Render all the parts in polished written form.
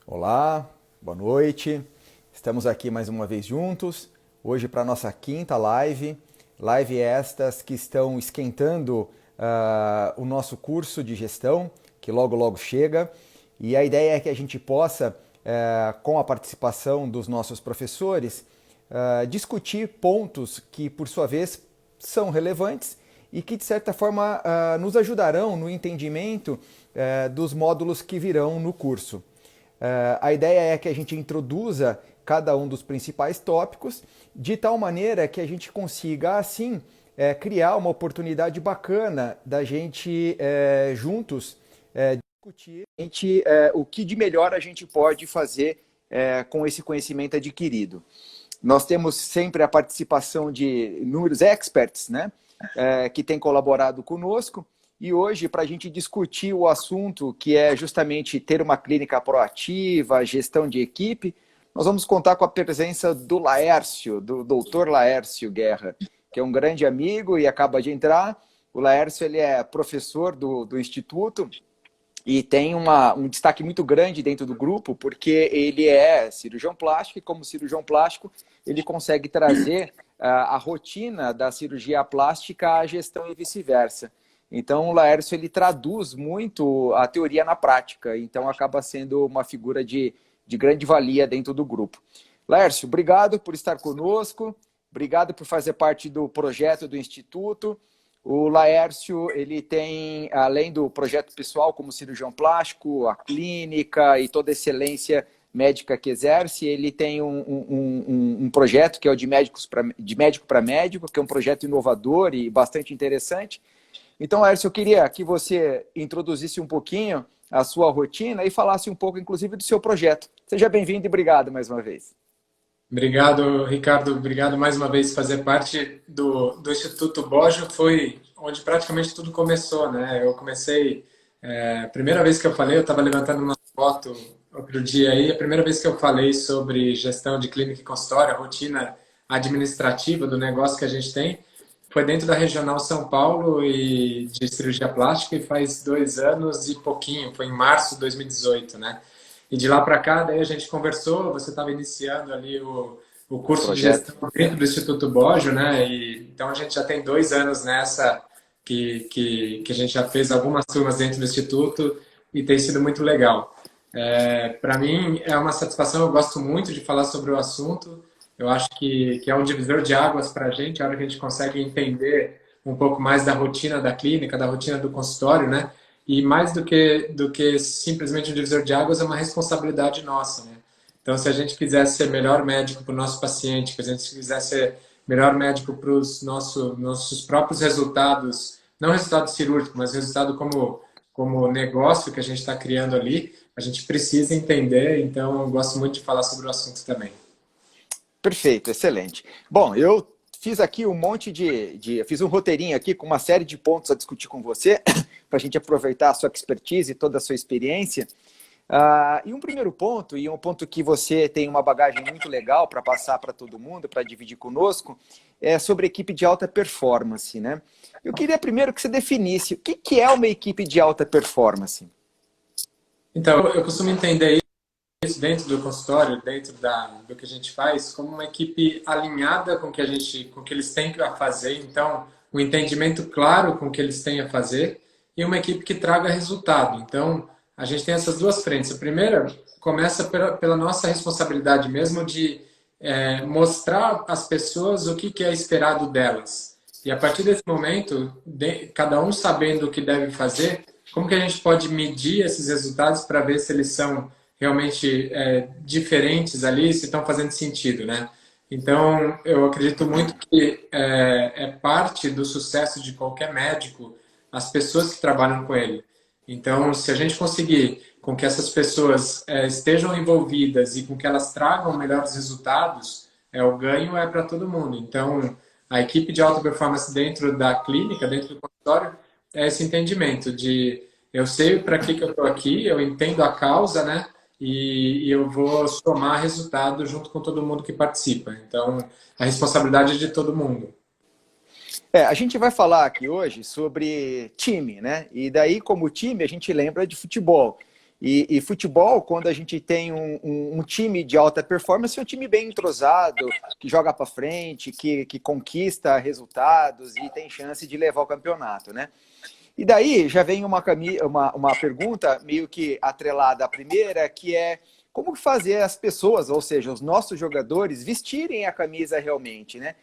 Olá, boa noite. Estamos aqui mais uma vez juntos, hoje para a nossa quinta live estas que estão esquentando o nosso curso de gestão, que logo logo chega. E a ideia é que a gente possa, com a participação dos nossos professores, discutir pontos que, por sua vez, são relevantes e que, de certa forma, nos ajudarão no entendimento dos módulos que virão no curso. A ideia é que a gente introduza cada um dos principais tópicos de tal maneira que a gente consiga, assim, criar uma oportunidade bacana da gente juntos discutir o que de melhor a gente pode fazer com esse conhecimento adquirido. Nós temos sempre a participação de inúmeros experts, né, que têm colaborado conosco. E hoje, para a gente discutir o assunto, que é justamente ter uma clínica proativa, gestão de equipe, nós vamos contar com a presença do Laércio, do Dr. Laércio Guerra, que é um grande amigo e acaba de entrar. O Laércio ele é professor do Instituto e tem um destaque muito grande dentro do grupo, porque ele é cirurgião plástico e, como cirurgião plástico, ele consegue trazer a rotina da cirurgia plástica à gestão e vice-versa. Então, o Laércio ele traduz muito a teoria na prática, então acaba sendo uma figura de grande valia dentro do grupo. Laércio, obrigado por estar conosco, obrigado por fazer parte do projeto do Instituto. O Laércio ele tem, além do projeto pessoal como cirurgião plástico, a clínica e toda a excelência médica que exerce, ele tem um projeto que é o de médico para médico, que é um projeto inovador e bastante interessante. Então, Laércio, eu queria que você introduzisse um pouquinho a sua rotina e falasse um pouco, inclusive, do seu projeto. Seja bem-vindo e obrigado mais uma vez. Obrigado, Ricardo. Obrigado mais uma vez. Fazer parte do Instituto Bojo foi onde praticamente tudo começou, né? Eu comecei, a primeira vez que eu falei, eu estava levantando uma foto outro dia aí, a primeira vez que eu falei sobre gestão de clínica e consultório, a rotina administrativa do negócio que a gente tem, foi dentro da Regional São Paulo e de cirurgia plástica e faz 2 anos e pouquinho, foi em março de 2018, né? E de lá para cá, daí a gente conversou, você estava iniciando ali o curso de gestão dentro do Instituto Bojo, né? E, então a gente já tem 2 anos nessa que a gente já fez algumas turmas dentro do Instituto e tem sido muito legal. Para mim é uma satisfação, eu gosto muito de falar sobre o assunto. Eu acho que é um divisor de águas para a gente, a hora que a gente consegue entender um pouco mais da rotina da clínica, da rotina do consultório, né? E mais do que simplesmente um divisor de águas, é uma responsabilidade nossa, né? Então, se a gente quiser ser melhor médico para o nosso paciente, se a gente quiser ser melhor médico para os nossos próprios resultados, não resultado cirúrgico, mas resultado como negócio que a gente está criando ali, a gente precisa entender. Então, eu gosto muito de falar sobre o assunto também. Perfeito, excelente. Bom, eu fiz aqui um monte eu fiz um roteirinho aqui com uma série de pontos a discutir com você, para a gente aproveitar a sua expertise e toda a sua experiência. E um primeiro ponto, e um ponto que você tem uma bagagem muito legal para passar para todo mundo, para dividir conosco, é sobre equipe de alta performance, né? Eu queria primeiro que você definisse o que é uma equipe de alta performance. Então, eu costumo entender isso dentro do consultório, dentro do que a gente faz, como uma equipe alinhada com o que eles têm a fazer. Então, um entendimento claro com o que eles têm a fazer e uma equipe que traga resultado. Então, a gente tem essas duas frentes. A primeira começa pela nossa responsabilidade mesmo de mostrar às pessoas o que é esperado delas. E a partir desse momento, cada um sabendo o que deve fazer, como que a gente pode medir esses resultados para ver se eles são realmente diferentes ali, se estão fazendo sentido, né? Então, eu acredito muito que é parte do sucesso de qualquer médico as pessoas que trabalham com ele. Então, se a gente conseguir com que essas pessoas estejam envolvidas e com que elas tragam melhores resultados, o ganho é para todo mundo. Então, a equipe de alta performance dentro da clínica, dentro do consultório, é esse entendimento de eu sei para que eu estou aqui, eu entendo a causa, né? E eu vou somar resultado junto com todo mundo que participa. Então, a responsabilidade é de todo mundo. A gente vai falar aqui hoje sobre time, né? E daí, como time, a gente lembra de futebol. E futebol, quando a gente tem um time de alta performance, é um time bem entrosado, que joga para frente, que conquista resultados e tem chance de levar o campeonato, né? E daí já vem uma pergunta meio que atrelada à primeira, que é como fazer as pessoas, ou seja, os nossos jogadores, vestirem a camisa realmente, né?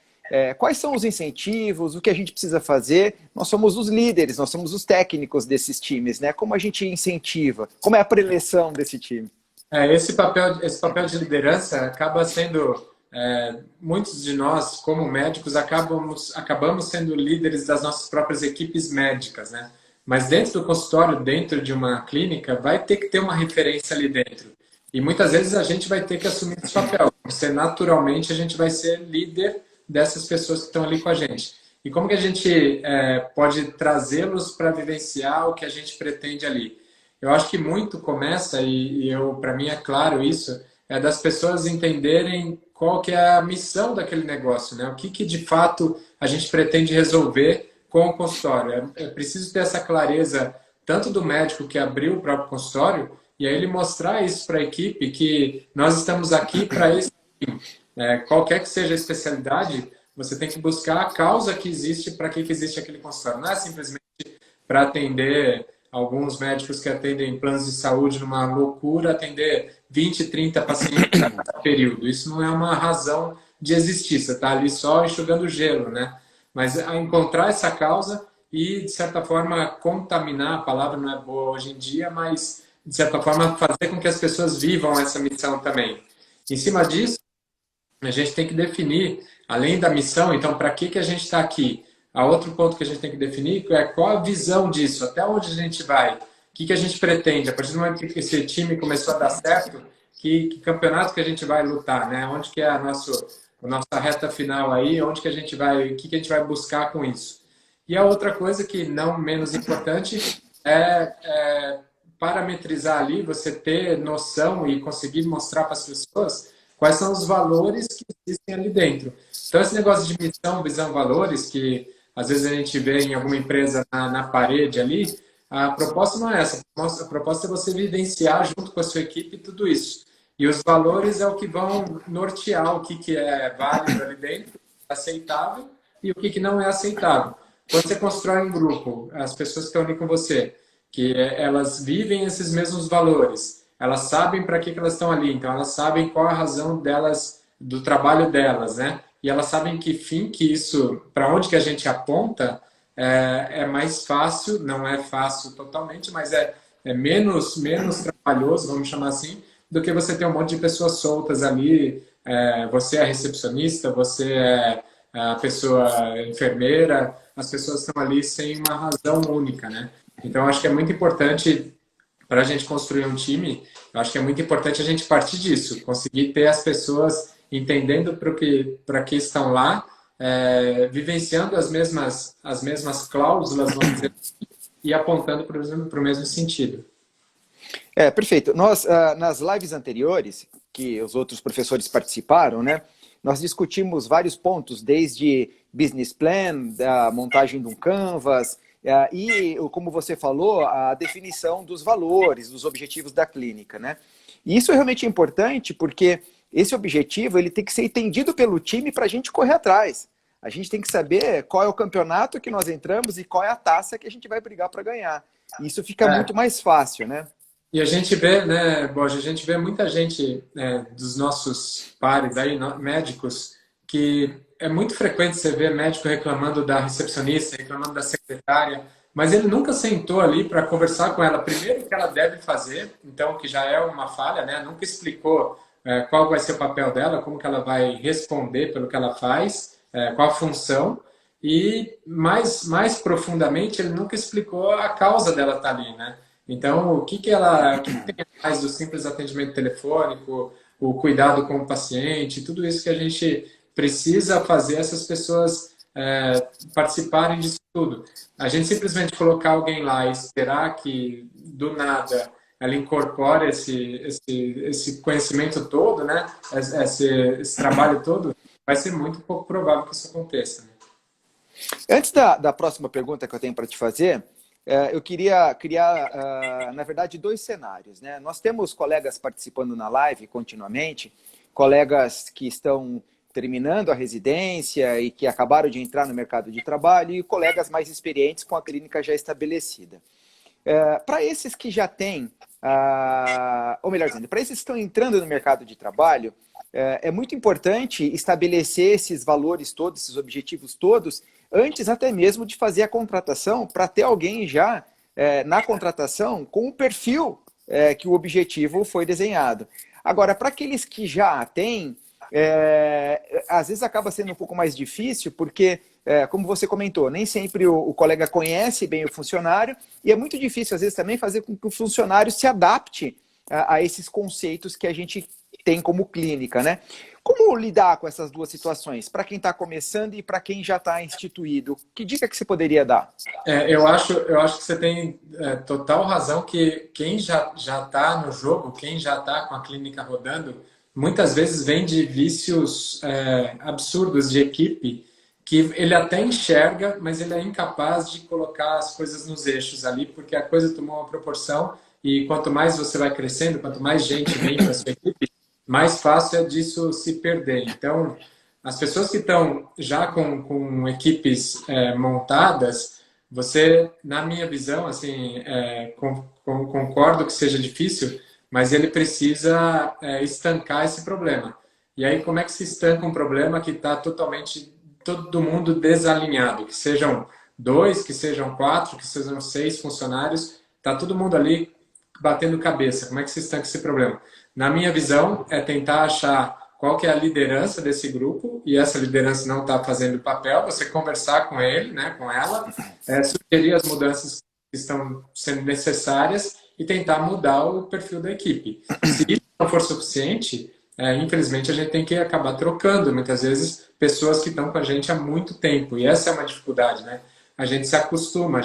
Quais são os incentivos, o que a gente precisa fazer? Nós somos os líderes, nós somos os técnicos desses times, né? Como a gente incentiva? Como é a preleção desse time? Esse papel de liderança acaba sendo, muitos de nós, como médicos, acabamos sendo líderes das nossas próprias equipes médicas, né? Mas dentro do consultório, dentro de uma clínica, vai ter que ter uma referência ali dentro. E muitas vezes a gente vai ter que assumir esse papel. Naturalmente, a gente vai ser líder dessas pessoas que estão ali com a gente. E como que a gente pode trazê-los para vivenciar o que a gente pretende ali? Eu acho que muito começa, para mim é claro isso, é das pessoas entenderem qual que é a missão daquele negócio, né? O que de fato a gente pretende resolver com o consultório. É preciso ter essa clareza tanto do médico que abriu o próprio consultório e aí ele mostrar isso para a equipe que nós estamos aqui para esse fim. Qualquer que seja a especialidade, você tem que buscar a causa que existe para que existe aquele consultório. Não é simplesmente para atender alguns médicos que atendem planos de saúde numa loucura, atender 20, 30 pacientes a cada período. Isso não é uma razão de existir. Você está ali só enxugando gelo, né? Mas a encontrar essa causa e, de certa forma, contaminar, a palavra não é boa hoje em dia, mas, de certa forma, fazer com que as pessoas vivam essa missão também. Em cima disso, a gente tem que definir, além da missão, então, para que a gente está aqui? A outro ponto que a gente tem que definir é qual a visão disso, até onde a gente vai, o que a gente pretende. A partir do momento que esse time começou a dar certo, que campeonato que a gente vai lutar, né? Onde que é a nossa reta final aí, onde que a gente vai, o que a gente vai buscar com isso. E a outra coisa que não menos importante é parametrizar ali, você ter noção e conseguir mostrar para as pessoas quais são os valores que existem ali dentro. Então, esse negócio de missão, visão, valores, que às vezes a gente vê em alguma empresa na parede ali, a proposta não é essa. A proposta é você vivenciar junto com a sua equipe tudo isso. E os valores é o que vão nortear o que é válido ali dentro, aceitável, e o que não é aceitável. Quando você constrói um grupo, as pessoas que estão ali com você, que elas vivem esses mesmos valores, elas sabem para que elas estão ali, então elas sabem qual a razão delas, do trabalho delas, né? E elas sabem que fim que isso, para onde que a gente aponta, é mais fácil, não é fácil totalmente, mas é menos trabalhoso, vamos chamar assim, do que você ter um monte de pessoas soltas ali, você é a recepcionista, você é a pessoa enfermeira, as pessoas estão ali sem uma razão única, né? Então, acho que é muito importante para a gente construir um time, eu acho que é muito importante a gente partir disso, conseguir ter as pessoas entendendo para que estão lá, vivenciando as mesmas cláusulas, vamos dizer assim, e apontando para o mesmo sentido. Perfeito. Nós, nas lives anteriores, que os outros professores participaram, né, nós discutimos vários pontos, desde business plan, da montagem de um canvas, e, como você falou, a definição dos valores, dos objetivos da clínica, né? E isso é realmente importante porque esse objetivo ele tem que ser entendido pelo time para a gente correr atrás. A gente tem que saber qual é o campeonato que nós entramos e qual é a taça que a gente vai brigar para ganhar. E isso fica muito mais fácil, né? E a gente vê, né, Borja, a gente vê muita gente dos nossos pares aí, médicos, que é muito frequente você ver médico reclamando da recepcionista, reclamando da secretária, mas ele nunca sentou ali para conversar com ela. Primeiro, o que ela deve fazer, então, que já é uma falha, né? Nunca explicou qual vai ser o papel dela, como que ela vai responder pelo que ela faz, qual a função. E, mais profundamente, ele nunca explicou a causa dela estar ali, né? Então, o que tem mais do simples atendimento telefônico, o cuidado com o paciente, tudo isso que a gente precisa fazer essas pessoas participarem disso tudo. A gente simplesmente colocar alguém lá e esperar que, do nada, ela incorpore esse conhecimento todo, né? Esse trabalho todo, vai ser muito pouco provável que isso aconteça. Né? Antes da próxima pergunta que eu tenho para te fazer, eu queria criar, na verdade, dois cenários, né? Nós temos colegas participando na live continuamente, colegas que estão terminando a residência e que acabaram de entrar no mercado de trabalho e colegas mais experientes com a clínica já estabelecida. Para esses que já têm, ou melhor dizendo, para esses que estão entrando no mercado de trabalho, é muito importante estabelecer esses valores todos, esses objetivos todos, antes até mesmo de fazer a contratação, para ter alguém já na contratação com o perfil que o objetivo foi desenhado. Agora, para aqueles que já têm, às vezes acaba sendo um pouco mais difícil, porque, como você comentou, nem sempre o colega conhece bem o funcionário, e é muito difícil, às vezes, também fazer com que o funcionário se adapte a esses conceitos que a gente tem como clínica, né? Como lidar com essas duas situações, para quem está começando e para quem já está instituído? Que dica que você poderia dar? Eu acho que você tem total razão que quem já está no jogo, quem já está com a clínica rodando, muitas vezes vem de vícios absurdos de equipe, que ele até enxerga, mas ele é incapaz de colocar as coisas nos eixos ali, porque a coisa tomou uma proporção e quanto mais você vai crescendo, quanto mais gente vem para a sua equipe, mais fácil é disso se perder. Então, as pessoas que estão já com equipes montadas, você, na minha visão, assim, concordo que seja difícil, mas ele precisa estancar esse problema. E aí, como é que se estanca um problema que está totalmente todo mundo desalinhado? Que sejam 2, que sejam 4, que sejam 6 funcionários, está todo mundo ali batendo cabeça. Como é que se estanca esse problema? Na minha visão, é tentar achar qual que é a liderança desse grupo, e essa liderança não está fazendo papel, você conversar com ele, né, com ela, sugerir as mudanças que estão sendo necessárias e tentar mudar o perfil da equipe. Se isso não for suficiente, infelizmente a gente tem que acabar trocando, muitas vezes, pessoas que estão com a gente há muito tempo, e essa é uma dificuldade, né? A gente se acostuma,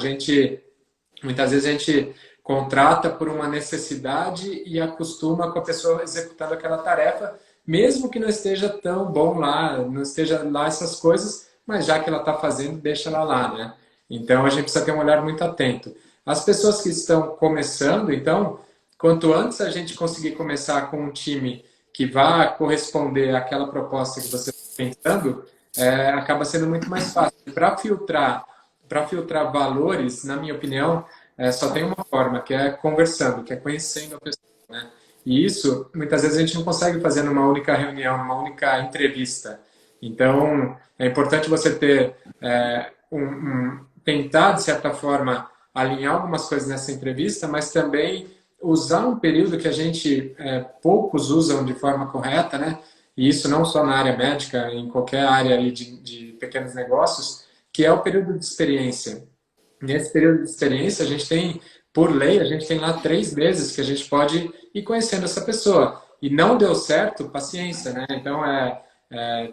muitas vezes a gente contrata por uma necessidade e acostuma com a pessoa executando aquela tarefa, mesmo que não esteja tão bom lá, não esteja lá essas coisas, mas já que ela está fazendo, deixa ela lá, né? Então a gente precisa ter um olhar muito atento. As pessoas que estão começando, então, quanto antes a gente conseguir começar com um time que vá corresponder àquela proposta que você está pensando, acaba sendo muito mais fácil. Para filtrar valores, na minha opinião, só tem uma forma, que é conversando, que é conhecendo a pessoa, né? E isso, muitas vezes, a gente não consegue fazer numa única reunião, numa única entrevista. Então, é importante você ter, tentar, de certa forma, alinhar algumas coisas nessa entrevista, mas também usar um período que a gente, poucos usam de forma correta, né? E isso não só na área médica, em qualquer área aí de pequenos negócios, que é o período de experiência. Nesse período de experiência, a gente tem, por lei, a gente tem lá 3 meses que a gente pode ir conhecendo essa pessoa. E não deu certo, paciência, né? Então,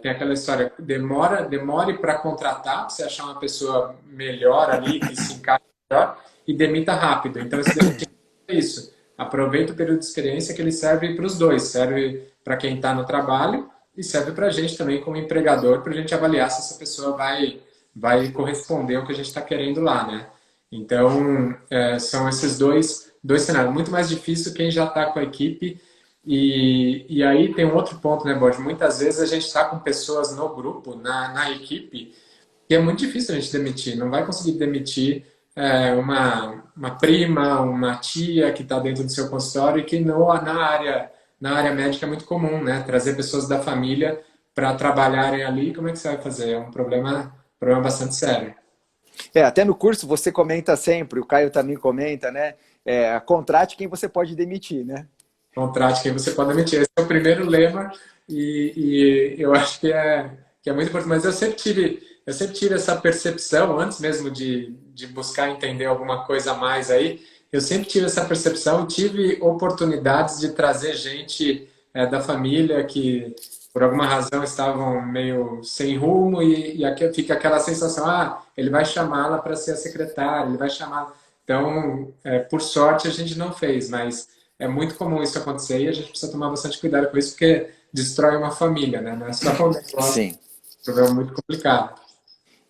tem aquela história, demore para contratar, para você achar uma pessoa melhor ali, que se encaixa melhor, e demita rápido. Então, esse demite é isso. Aproveita o período de experiência que ele serve para os dois. Serve para quem está no trabalho e serve para a gente também como empregador, para a gente avaliar se essa pessoa vai corresponder ao que a gente está querendo lá, né? Então, são esses dois cenários. Muito mais difícil quem já está com a equipe. E aí tem um outro ponto, né, Borges? Muitas vezes a gente está com pessoas no grupo, na equipe, que é muito difícil a gente demitir. Não vai conseguir demitir uma prima, uma tia que está dentro do seu consultório e que na área médica é muito comum, né? Trazer pessoas da família para trabalharem ali. Como é que você vai fazer? É um problema bastante sério. Até no curso você comenta sempre, o Caio também comenta, né? Contrate quem você pode demitir, né? Contrate quem você pode demitir. Esse é o primeiro lema e eu acho que é muito importante. Mas eu sempre tive essa percepção, antes mesmo de buscar entender alguma coisa a mais aí, eu sempre tive essa percepção e tive oportunidades de trazer gente da família que, por alguma razão, estavam meio sem rumo e aqui fica aquela sensação, ele vai chamá-la para ser a secretária, ele vai chamá-la. Então, por sorte, a gente não fez, mas é muito comum isso acontecer e a gente precisa tomar bastante cuidado com isso, porque destrói uma família, né? Não é só um negócio, Sim. um problema muito complicado.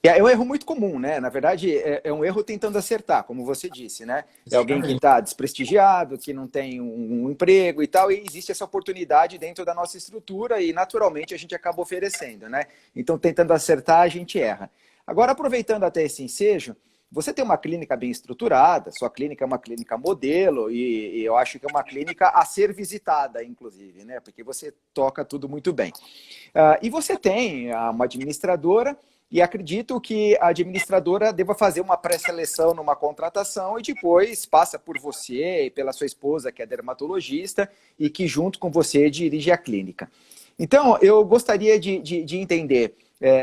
É um erro muito comum, né? Na verdade, é um erro tentando acertar, como você disse, né? É alguém que Exatamente. está desprestigiado, que não tem um emprego e tal, e existe essa oportunidade dentro da nossa estrutura e, naturalmente, a gente acaba oferecendo, né? Então, tentando acertar, a gente erra. Agora, aproveitando até esse ensejo, você tem uma clínica bem estruturada, sua clínica é uma clínica modelo e eu acho que é uma clínica a ser visitada, inclusive, né? Porque você toca tudo muito bem. E você tem uma administradora e acredito que a administradora deva fazer uma pré-seleção numa contratação e depois passa por você e pela sua esposa, que é dermatologista, e que junto com você dirige a clínica. Então, eu gostaria de entender,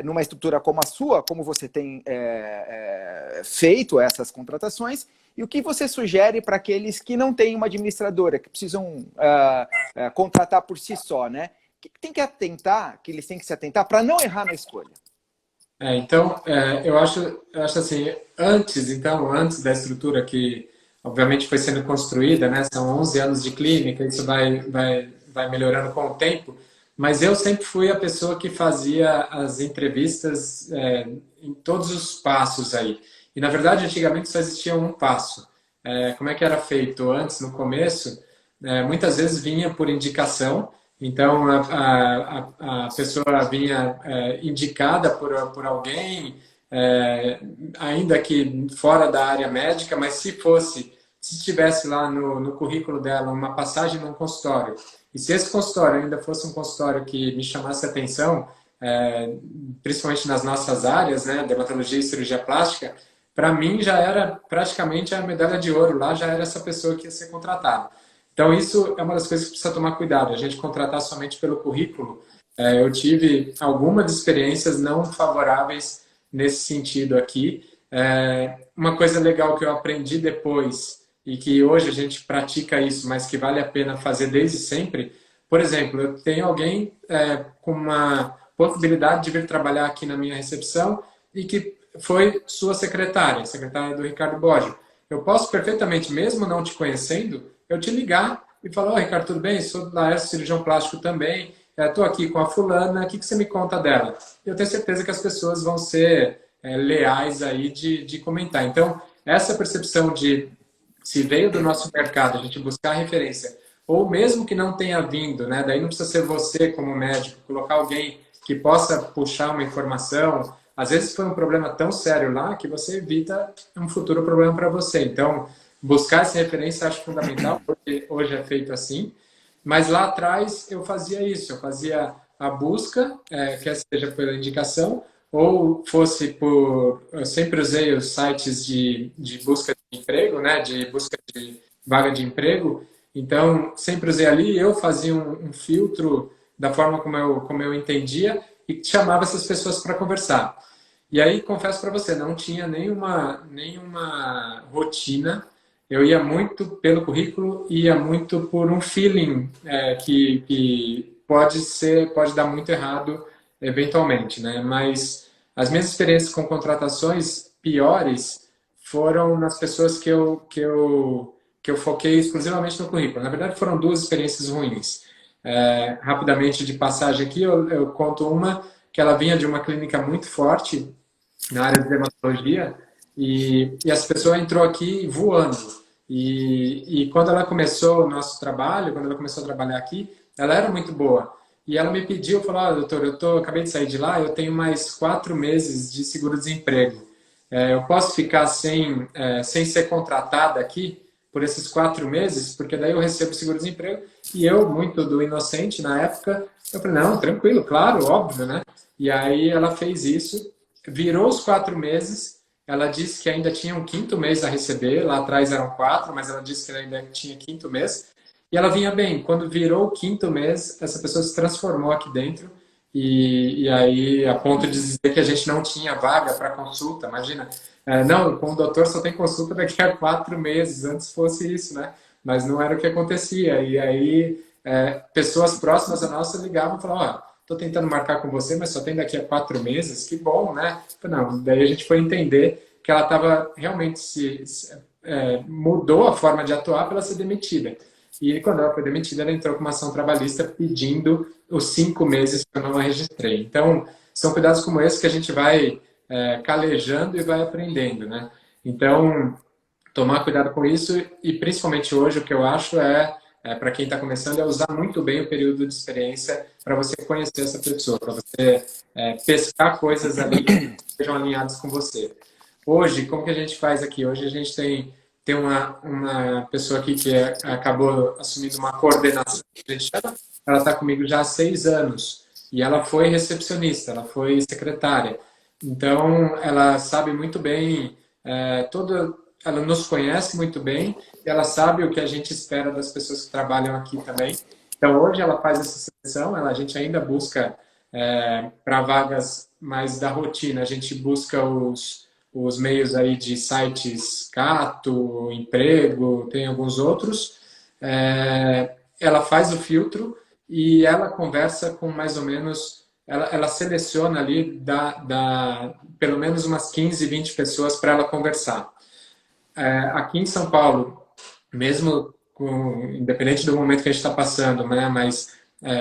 numa estrutura como a sua, como você tem feito essas contratações e o que você sugere para aqueles que não têm uma administradora, que precisam contratar por si só, né? O que tem que atentar, que eles têm que se atentar para não errar na escolha? Então, eu acho assim, antes da estrutura que, obviamente, foi sendo construída, né? São 11 anos de clínica, isso vai melhorando com o tempo, mas eu sempre fui a pessoa que fazia as entrevistas em todos os passos aí. E, na verdade, antigamente só existia um passo. Como é que era feito antes, no começo? Muitas vezes vinha por indicação, então, a pessoa vinha indicada por alguém, ainda que fora da área médica, mas se tivesse lá no currículo dela uma passagem num consultório, e se esse consultório ainda fosse um consultório que me chamasse a atenção, principalmente nas nossas áreas, né, dermatologia e cirurgia plástica, para mim já era praticamente a medalha de ouro lá, já era essa pessoa que ia ser contratada. Então, isso é uma das coisas que precisa tomar cuidado, a gente contratar somente pelo currículo. Eu tive algumas experiências não favoráveis nesse sentido aqui. Uma coisa legal que eu aprendi depois, e que hoje a gente pratica isso, mas que vale a pena fazer desde sempre, por exemplo, eu tenho alguém com uma possibilidade de vir trabalhar aqui na minha recepção e que foi sua secretária, secretária do Ricardo Boggio. Eu posso perfeitamente, mesmo não te conhecendo, eu te ligar e falar: Ricardo, tudo bem? Sou da Laércio, cirurgião plástico também, estou aqui com a fulana, o que você me conta dela? Eu tenho certeza que as pessoas vão ser leais aí de comentar. Então, essa percepção de se veio do nosso mercado, a gente buscar referência, ou mesmo que não tenha vindo, né? Daí não precisa ser você como médico, colocar alguém que possa puxar uma informação. Às vezes foi um problema tão sério lá que você evita um futuro problema para você. Então, buscar essa referência acho fundamental, porque hoje é feito assim. Mas lá atrás eu fazia isso, eu fazia a busca, quer seja pela indicação, ou fosse por... Eu sempre usei os sites de busca de emprego, né, de busca de vaga de emprego. Então, sempre usei ali, eu fazia um filtro da forma como eu entendia e chamava essas pessoas para conversar. E aí, confesso para você, não tinha nenhuma rotina. Eu ia muito pelo currículo, ia muito por um feeling que pode dar muito errado eventualmente, né? Mas as minhas experiências com contratações piores foram nas pessoas que eu foquei exclusivamente no currículo. Na verdade, foram duas experiências ruins. Rapidamente de passagem aqui, eu conto uma que ela vinha de uma clínica muito forte na área de dermatologia e essa pessoa entrou aqui voando. E quando ela começou o nosso trabalho, quando ela começou a trabalhar aqui, ela era muito boa. E ela me pediu, falou: doutor, acabei de sair de lá, eu tenho mais 4 meses de seguro-desemprego. Eu posso ficar sem ser contratada aqui por esses 4 meses? Porque daí eu recebo seguro-desemprego. E eu, muito do inocente na época, eu falei: não, tranquilo, claro, óbvio, né? E aí ela fez isso, virou os 4 meses. Ela disse que ainda tinha um 5º mês a receber, lá atrás eram 4, mas ela disse que ela ainda tinha 5º mês. E ela vinha bem. Quando virou o 5º mês, essa pessoa se transformou aqui dentro e aí a ponto de dizer que a gente não tinha vaga para consulta. Imagina, não, com o doutor só tem consulta daqui a 4 meses. Antes fosse isso, né? Mas não era o que acontecia. E aí pessoas próximas a nós ligavam e falavam: ó, estou tentando marcar com você, mas só tem daqui a 4 meses. Que bom, né? Não, daí a gente foi entender que ela estava realmente mudou a forma de atuar para ela ser demitida. E quando ela foi demitida, ela entrou com uma ação trabalhista pedindo os 5 meses que eu não a registrei. Então, são cuidados como esse que a gente vai calejando e vai aprendendo, né? Então, tomar cuidado com isso e principalmente hoje o que eu acho para quem está começando é usar muito bem o período de experiência para você conhecer essa pessoa, para você pescar coisas ali que sejam alinhadas com você. Hoje, como que a gente faz aqui? Hoje a gente tem uma pessoa aqui que acabou assumindo uma coordenação, a gente chama. Ela está comigo já há 6 anos e ela foi recepcionista, ela foi secretária. Então, ela sabe muito bem ela nos conhece muito bem e ela sabe o que a gente espera das pessoas que trabalham aqui também. Então, hoje ela faz essa seleção, a gente ainda busca para vagas mais da rotina, a gente busca os meios aí de sites Cato, Emprego, tem alguns outros. Ela faz o filtro e ela conversa com mais ou menos, ela seleciona ali, dá pelo menos umas 15, 20 pessoas para ela conversar. Aqui em São Paulo, mesmo independente do momento que a gente está passando, né, mas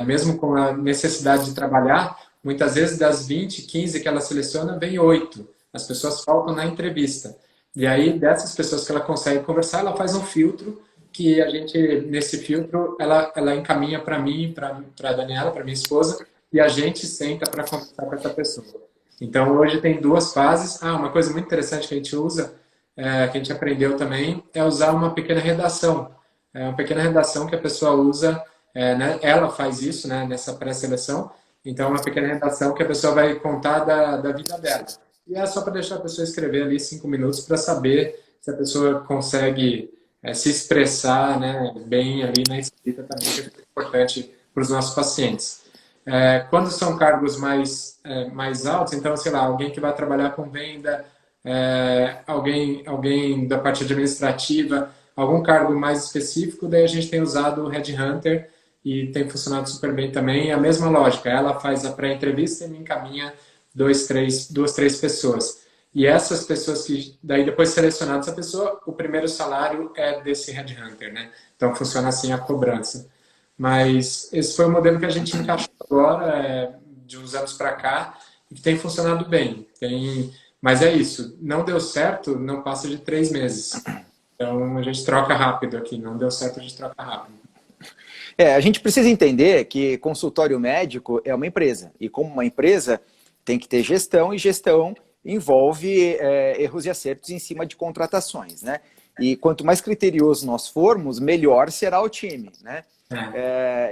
mesmo com a necessidade de trabalhar, muitas vezes das 20, 15 que ela seleciona, vem 8. As pessoas faltam na entrevista. E aí, dessas pessoas que ela consegue conversar, ela faz um filtro que a gente, nesse filtro, ela encaminha para mim, para a Daniela, para minha esposa, e a gente senta para conversar com essa pessoa. Então, hoje tem 2 fases. Uma coisa muito interessante que a gente usa, que a gente aprendeu também, é usar uma pequena redação. Uma pequena redação que a pessoa usa, né? Ela faz isso, né, nessa pré-seleção. Então, uma pequena redação que a pessoa vai contar da vida dela. E é só para deixar a pessoa escrever ali 5 minutos para saber se a pessoa consegue se expressar, né, bem ali na escrita também, que é importante para os nossos pacientes. Quando são cargos mais altos, então, sei lá, alguém que vai trabalhar com venda, alguém da parte administrativa, algum cargo mais específico, daí a gente tem usado o Headhunter e tem funcionado super bem também. A mesma lógica, ela faz a pré-entrevista e me encaminha duas, três pessoas. E essas pessoas que, daí depois selecionada essa pessoa, o primeiro salário é desse Headhunter, né? Então funciona assim a cobrança. Mas esse foi o modelo que a gente encaixou agora, de uns anos para cá, e que tem funcionado bem. Mas é isso, não deu certo, não passa de 3 meses. Então a gente troca rápido aqui, não deu certo, a gente troca rápido. A gente precisa entender que consultório médico é uma empresa, e como uma empresa tem que ter gestão, e gestão envolve erros e acertos em cima de contratações, né? E quanto mais criterioso nós formos, melhor será o time, né?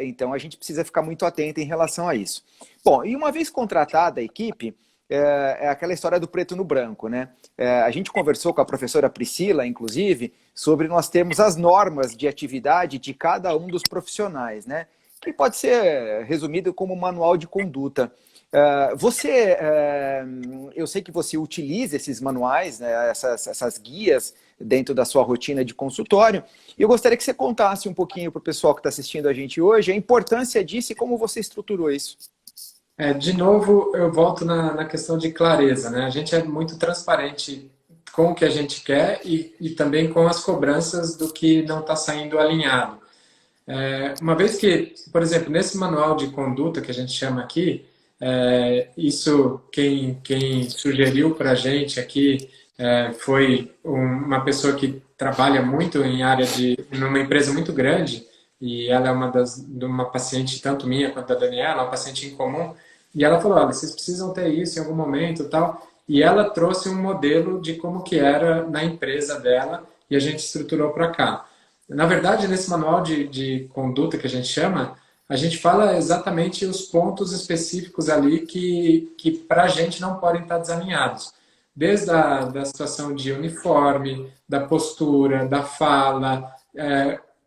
Então a gente precisa ficar muito atento em relação a isso. Bom, e uma vez contratada a equipe, é aquela história do preto no branco, né? A gente conversou com a professora Priscila, inclusive, sobre nós termos as normas de atividade de cada um dos profissionais, né? Que pode ser resumido como manual de conduta. Eu sei que você utiliza esses manuais, né, essas guias dentro da sua rotina de consultório, e eu gostaria que você contasse um pouquinho para o pessoal que está assistindo a gente hoje a importância disso e como você estruturou isso. De novo, eu volto na questão de clareza, né? A gente é muito transparente com o que a gente quer e também com as cobranças do que não está saindo alinhado. Uma vez que, por exemplo, nesse manual de conduta que a gente chama aqui, isso quem sugeriu para a gente aqui foi uma pessoa que trabalha muito em numa empresa muito grande, e ela é de uma paciente, tanto minha quanto da Daniela, uma paciente em comum, e ela falou, olha, vocês precisam ter isso em algum momento e tal, e ela trouxe um modelo de como que era na empresa dela, e a gente estruturou para cá. Na verdade, nesse manual de conduta que a gente chama, a gente fala exatamente os pontos específicos ali que para a gente não podem estar desalinhados. Desde da situação de uniforme, da postura, da fala.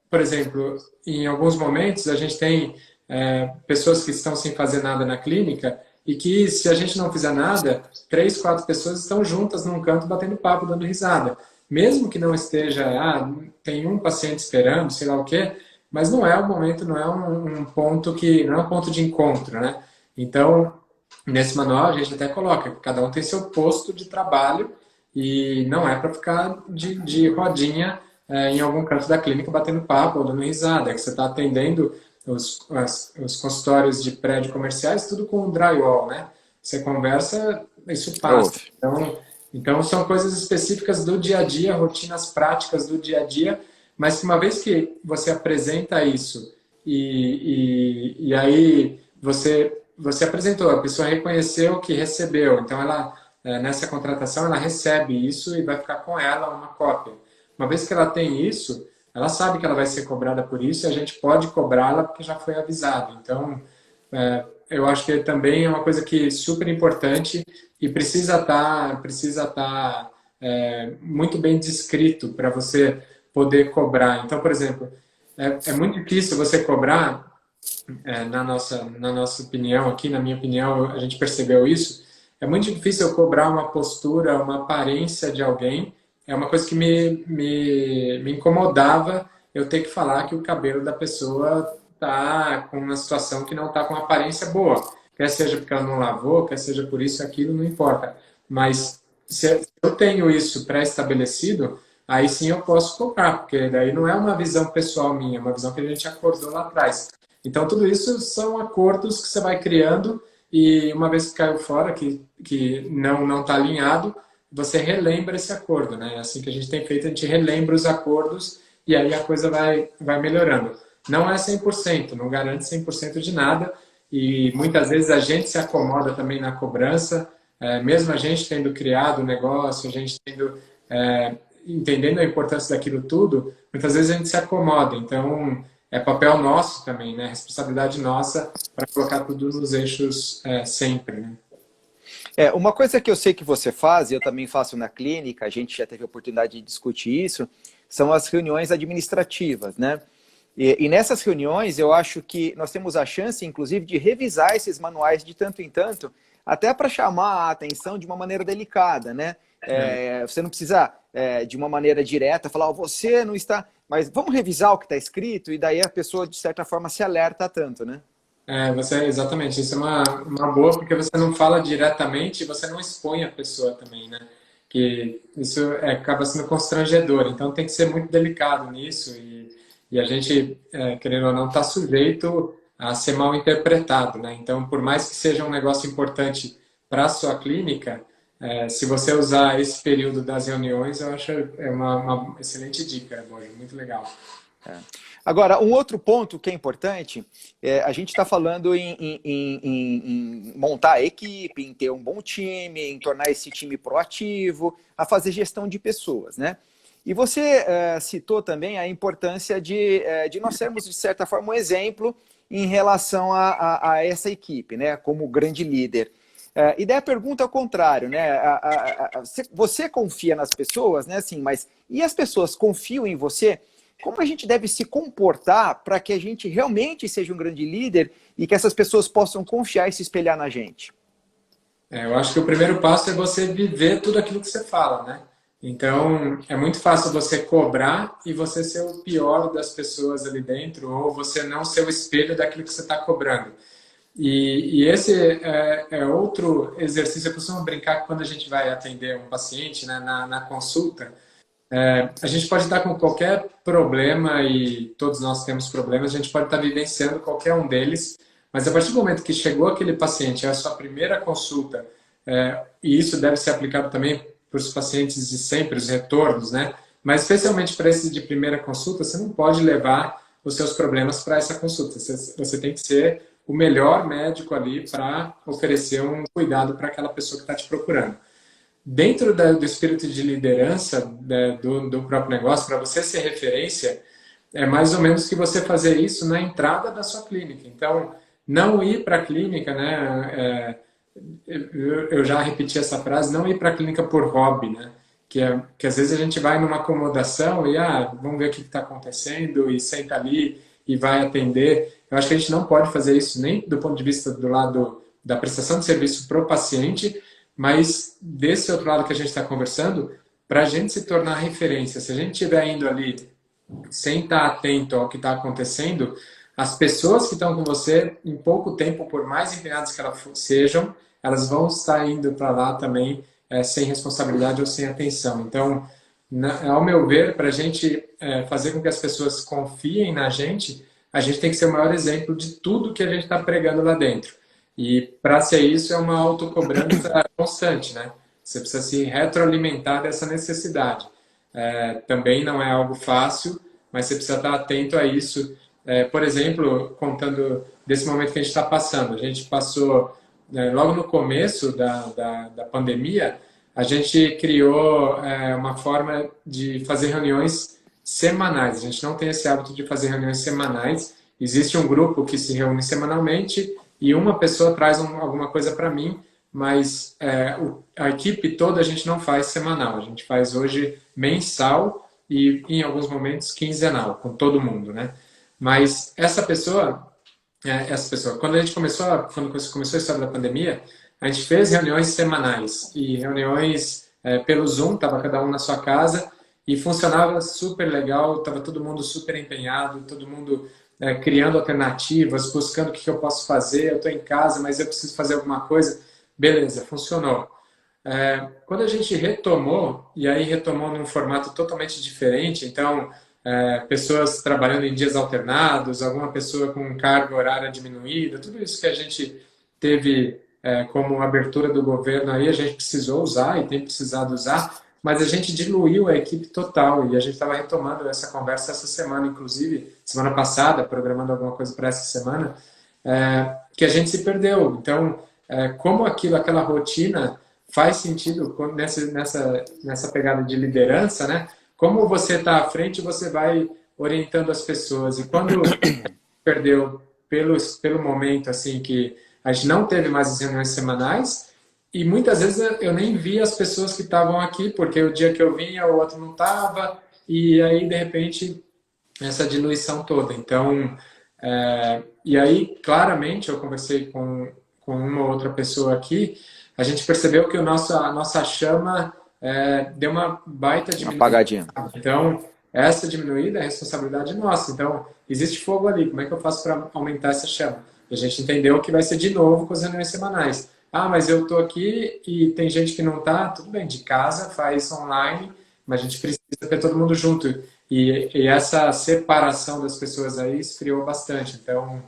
Por exemplo, em alguns momentos a gente tem pessoas que estão sem fazer nada na clínica e que, se a gente não fizer nada, 3, 4 pessoas estão juntas num canto batendo papo, dando risada. Mesmo que não esteja, tem um paciente esperando, sei lá o quê, mas não é o momento, não é um ponto não é um ponto de encontro, né? Então, nesse manual a gente até coloca que cada um tem seu posto de trabalho e não é para ficar de rodinha em algum canto da clínica batendo papo ou dando risada, é que você está atendendo os consultórios de prédio comerciais tudo com drywall, né? Você conversa isso passa. Ouve. Então são coisas específicas do dia a dia, rotinas práticas do dia a dia, mas que uma vez que você apresenta isso e aí você apresentou, a pessoa reconheceu que recebeu, então ela nessa contratação ela recebe isso e vai ficar com ela uma cópia. Uma vez que ela tem isso, ela sabe que ela vai ser cobrada por isso e a gente pode cobrá-la porque já foi avisado. Então, eu acho que também é uma coisa que é super importante e precisa estar muito bem descrito para você poder cobrar. Então, por exemplo, é muito difícil você cobrar, na nossa opinião aqui, na minha opinião, a gente percebeu isso, é muito difícil eu cobrar uma postura, uma aparência de alguém. É uma coisa que me incomodava eu ter que falar que o cabelo da pessoa tá com uma situação que não tá com uma aparência boa. Quer seja porque ela não lavou, quer seja por isso, aquilo, não importa. Mas se eu tenho isso pré-estabelecido, aí sim eu posso cobrar, porque daí não é uma visão pessoal minha, é uma visão que a gente acordou lá atrás. Então, tudo isso são acordos que você vai criando e uma vez que caiu fora, que não está alinhado, você relembra esse acordo, né? Assim que a gente tem feito, a gente relembra os acordos e aí a coisa vai melhorando. Não é 100%, não garante 100% de nada e muitas vezes a gente se acomoda também na cobrança, mesmo a gente tendo criado o negócio, a gente tendo entendendo a importância daquilo tudo, muitas vezes a gente se acomoda. Então, é papel nosso também, né? Responsabilidade nossa para colocar tudo nos eixos sempre, né? Uma coisa que eu sei que você faz, e eu também faço na clínica, a gente já teve a oportunidade de discutir isso, são as reuniões administrativas, né? E nessas reuniões eu acho que nós temos a chance, inclusive, de revisar esses manuais de tanto em tanto, até para chamar a atenção de uma maneira delicada, né? Você não precisa, de uma maneira direta, falar, oh, você não está... Mas vamos revisar o que está escrito, e daí a pessoa, de certa forma, se alerta tanto, né? Exatamente, isso é uma boa, porque você não fala diretamente e você não expõe a pessoa também, né? Que isso acaba sendo constrangedor, então tem que ser muito delicado nisso e a gente, querendo ou não, está sujeito a ser mal interpretado, né? Então, por mais que seja um negócio importante para a sua clínica, se você usar esse período das reuniões, eu acho uma excelente dica, Borja, muito legal. Agora, um outro ponto que é importante, a gente está falando em montar a equipe, em ter um bom time, em tornar esse time proativo, a fazer gestão de pessoas, né? E você citou também a importância de nós sermos, de certa forma, um exemplo em relação a essa equipe, né? Como grande líder. E daí a pergunta é o contrário, né? Você confia nas pessoas, né? Assim, mas e as pessoas confiam em você? Como a gente deve se comportar para que a gente realmente seja um grande líder e que essas pessoas possam confiar e se espelhar na gente? Eu acho que o primeiro passo é você viver tudo aquilo que você fala, né? Então, é muito fácil você cobrar e você ser o pior das pessoas ali dentro, ou você não ser o espelho daquilo que você está cobrando. E esse é outro exercício. Eu costumo brincar que quando a gente vai atender um paciente, né, na consulta, a gente pode estar com qualquer problema e todos nós temos problemas, a gente pode estar vivenciando qualquer um deles, mas a partir do momento que chegou aquele paciente, é a sua primeira consulta, e isso deve ser aplicado também para os pacientes de sempre, os retornos, né? Mas especialmente para esses de primeira consulta, você não pode levar os seus problemas para essa consulta. Você tem que ser o melhor médico ali para oferecer um cuidado para aquela pessoa que está te procurando. Dentro do espírito de liderança do próprio negócio, para você ser referência, é mais ou menos que você fazer isso na entrada da sua clínica. Então, não ir para a clínica, né? Eu já repeti essa frase, não ir para a clínica por hobby, né? Que às vezes a gente vai numa acomodação e vamos ver o que está acontecendo e senta ali e vai atender. Eu acho que a gente não pode fazer isso nem do ponto de vista do lado da prestação de serviço para o paciente, mas desse outro lado que a gente está conversando, para a gente se tornar referência. Se a gente estiver indo ali sem estar atento ao que está acontecendo, as pessoas que estão com você, em pouco tempo, por mais empenhadas que elas sejam, elas vão estar indo para lá também sem responsabilidade ou sem atenção. Então, ao meu ver, para a gente fazer com que as pessoas confiem na gente, a gente tem que ser o maior exemplo de tudo que a gente está pregando lá dentro. E para ser isso é uma autocobrança constante, né? Você precisa se retroalimentar dessa necessidade. Também não é algo fácil, mas você precisa estar atento a isso. Por exemplo, contando desse momento que a gente está passando, a gente passou, logo no começo da pandemia, a gente criou uma forma de fazer reuniões semanais. A gente não tem esse hábito de fazer reuniões semanais. Existe um grupo que se reúne semanalmente e uma pessoa traz alguma coisa para mim, mas a equipe toda a gente não faz semanal. A gente faz hoje mensal e, em alguns momentos, quinzenal, com todo mundo, né? Mas essa pessoa, quando começou a história da pandemia, a gente fez reuniões semanais e reuniões pelo Zoom, estava cada um na sua casa e funcionava super legal, estava todo mundo super empenhado, todo mundo criando alternativas, buscando o que eu posso fazer, eu estou em casa, mas eu preciso fazer alguma coisa. Beleza, funcionou. Quando a gente retomou, e aí retomou num formato totalmente diferente, então pessoas trabalhando em dias alternados, alguma pessoa com carga horária diminuída, tudo isso que a gente teve como abertura do governo aí, a gente precisou usar e tem precisado usar, mas a gente diluiu a equipe total e a gente estava retomando essa conversa essa semana, inclusive, semana passada, programando alguma coisa para essa semana, que a gente se perdeu. Então, como aquela rotina faz sentido nessa pegada de liderança, né? Como você está à frente, você vai orientando as pessoas. E quando perdeu pelo momento assim que a gente não teve mais as reuniões semanais e muitas vezes eu nem via as pessoas que estavam aqui, porque o dia que eu vinha o outro não estava e aí de repente essa diluição toda. Então, e aí claramente eu conversei com uma outra pessoa aqui, a gente percebeu que a nossa chama deu uma baita diminuída. Apagadinha. Então, essa diminuída é responsabilidade nossa. Então, existe fogo ali. Como é que eu faço para aumentar essa chama? E a gente entendeu que vai ser de novo com as reuniões semanais. Ah, mas eu estou aqui e tem gente que não está. Tudo bem, de casa, faz online, mas a gente precisa ter todo mundo junto. E essa separação das pessoas aí esfriou bastante. Então,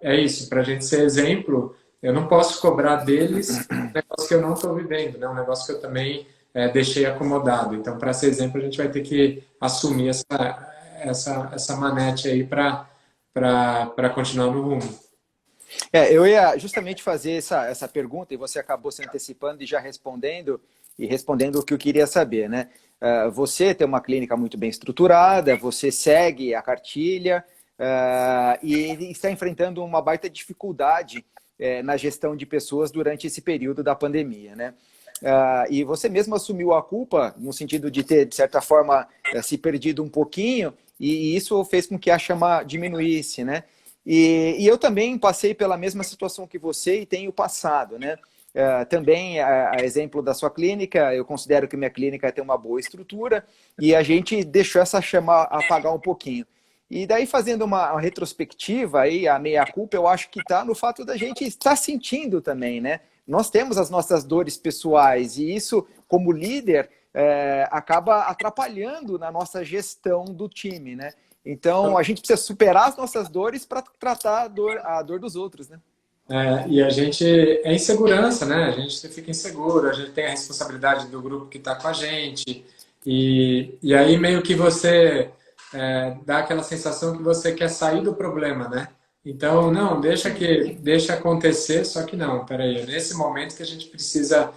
é isso. Para a gente ser exemplo, eu não posso cobrar deles um negócio que eu não estou vivendo, né? Um negócio que eu também deixei acomodado. Então, para ser exemplo, a gente vai ter que assumir essa manete aí para continuar no rumo. Eu ia justamente fazer essa pergunta e você acabou se antecipando e já respondendo o que eu queria saber, né? Você tem uma clínica muito bem estruturada, você segue a cartilha e está enfrentando uma baita dificuldade na gestão de pessoas durante esse período da pandemia, né? E você mesmo assumiu a culpa no sentido de ter, de certa forma, se perdido um pouquinho e isso fez com que a chama diminuísse, né? E eu também passei pela mesma situação que você e tenho passado, né? Também, a exemplo da sua clínica, eu considero que minha clínica tem uma boa estrutura e a gente deixou essa chama apagar um pouquinho. E daí, fazendo uma retrospectiva, aí, a meia-culpa, eu acho que está no fato da gente estar sentindo também, né? Nós temos as nossas dores pessoais e isso, como líder, acaba atrapalhando na nossa gestão do time, né? Então, a gente precisa superar as nossas dores para tratar a dor dos outros, né? E a gente é insegurança, né? A gente fica inseguro, a gente tem a responsabilidade do grupo que está com a gente. E aí meio que você dá aquela sensação que você quer sair do problema, né? Então, não, deixa acontecer, só que não, peraí, é nesse momento que a gente precisa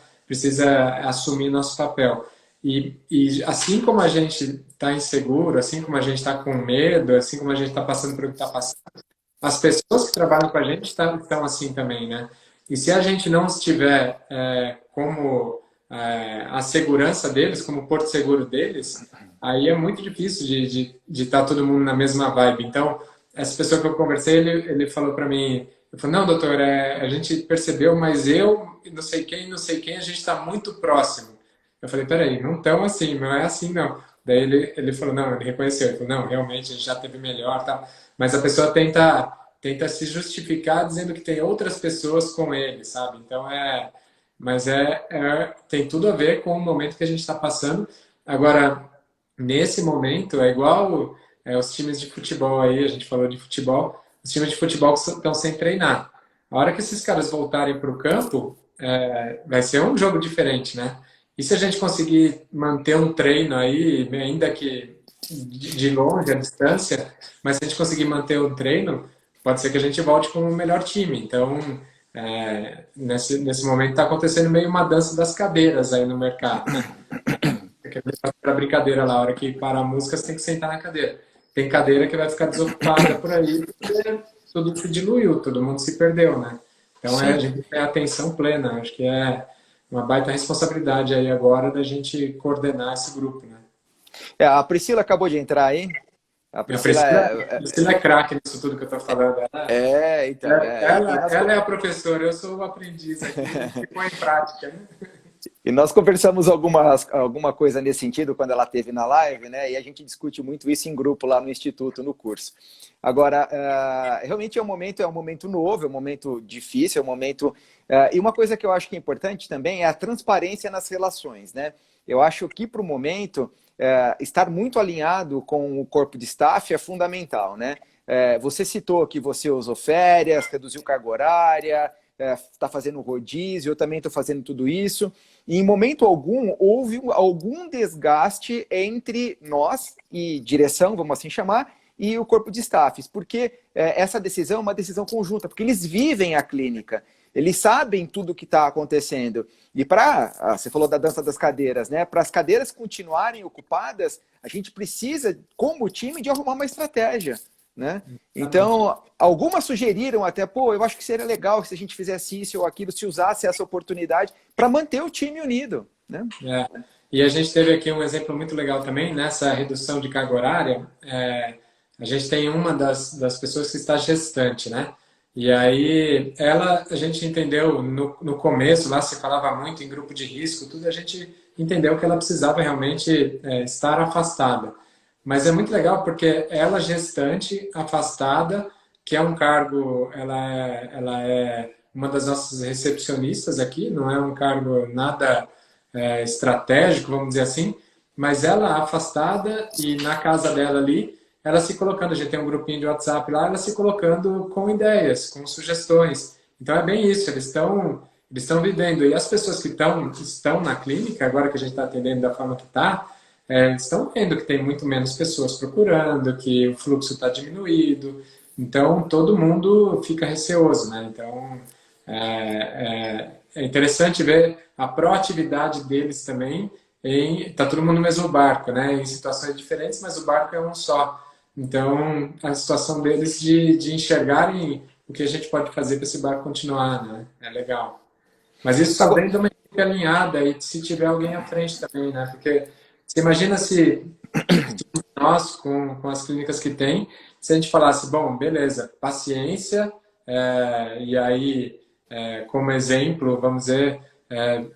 assumir nosso papel. E assim como a gente está inseguro, assim como a gente está com medo, assim como a gente está passando por o que está passando, as pessoas que trabalham com a gente estão assim também, né? E se a gente não estiver como a segurança deles, como o porto seguro deles, aí é muito difícil de estar todo mundo na mesma vibe. Então, essa pessoa que eu conversei, ele falou para mim, ele falou, não, doutor, a gente percebeu, mas eu, não sei quem, a gente está muito próximo. Eu falei, peraí, não tão assim, não é assim não. Daí ele falou, não, ele reconheceu, ele falou, não, realmente a gente já teve melhor, tá? Mas a pessoa tenta se justificar dizendo que tem outras pessoas com ele, sabe? Então mas tem tudo a ver com o momento que a gente está passando. Agora, nesse momento, é igual os times de futebol aí, a gente falou de futebol, os times de futebol estão sem treinar. A hora que esses caras voltarem para o campo, vai ser um jogo diferente, né? E se a gente conseguir manter um treino aí, ainda que de longe, a distância, mas se a gente conseguir manter o treino, pode ser que a gente volte com o melhor time. Então, nesse momento está acontecendo meio uma dança das cadeiras aí no mercado, né? Para brincadeira lá, a hora que para a música, você tem que sentar na cadeira. Tem cadeira que vai ficar desocupada por aí, porque tudo se diluiu, todo mundo se perdeu, né? Então a Sim. gente tem a atenção plena. Acho que é uma baita responsabilidade aí agora da gente coordenar esse grupo, né? A Priscila acabou de entrar aí. A E a Priscila Priscila é craque nisso tudo que eu estou falando. então, e nós, Ela é a professora, eu sou o aprendiz aqui, que põe em prática, né? e nós conversamos alguma coisa nesse sentido quando ela esteve na live, né? E a gente discute muito isso em grupo lá no Instituto, no curso. Agora, realmente é um momento novo, é um momento difícil, é um momento. E uma coisa que eu acho que é importante também é a transparência nas relações, né? Eu acho que para o momento, estar muito alinhado com o corpo de staff é fundamental, né? Você citou que você usou férias, reduziu carga horária, está fazendo rodízio, eu também estou fazendo tudo isso. E em momento algum houve algum desgaste entre nós e direção, vamos assim chamar, e o corpo de staffs, porque essa decisão é uma decisão conjunta, porque eles vivem a clínica, eles sabem tudo o que está acontecendo. E você falou da dança das cadeiras, né? Para as cadeiras continuarem ocupadas, a gente precisa, como time, de arrumar uma estratégia, né? Então, algumas sugeriram até, eu acho que seria legal se a gente fizesse isso ou aquilo, se usasse essa oportunidade para manter o time unido, né? E a gente teve aqui um exemplo muito legal também, nessa redução de carga horária. A gente tem uma das pessoas que está gestante, né? E aí, a gente entendeu no começo, lá se falava muito em grupo de risco, tudo, a gente entendeu que ela precisava realmente estar afastada. Mas é muito legal porque ela gestante, afastada, que é um cargo, ela é uma das nossas recepcionistas aqui, não é um cargo nada estratégico, vamos dizer assim, mas ela afastada e na casa dela ali, ela se colocando, a gente tem um grupinho de WhatsApp lá, ela se colocando com ideias, com sugestões. Então é bem isso, eles estão vivendo. E as pessoas que estão na clínica, agora que a gente está atendendo da forma que está, estão vendo que tem muito menos pessoas procurando, que o fluxo está diminuído. Então todo mundo fica receoso, né? Então é interessante ver a proatividade deles também. Tá todo mundo no mesmo barco, né? Em situações diferentes, mas o barco é um só. Então, a situação deles de enxergarem o que a gente pode fazer para esse barco continuar, né? É legal. Mas isso só Agora, vem de uma equipe alinhada e se tiver alguém à frente também, né? Porque você imagina se nós, com as clínicas que tem, se a gente falasse, bom, beleza, paciência, e aí, como exemplo, vamos dizer,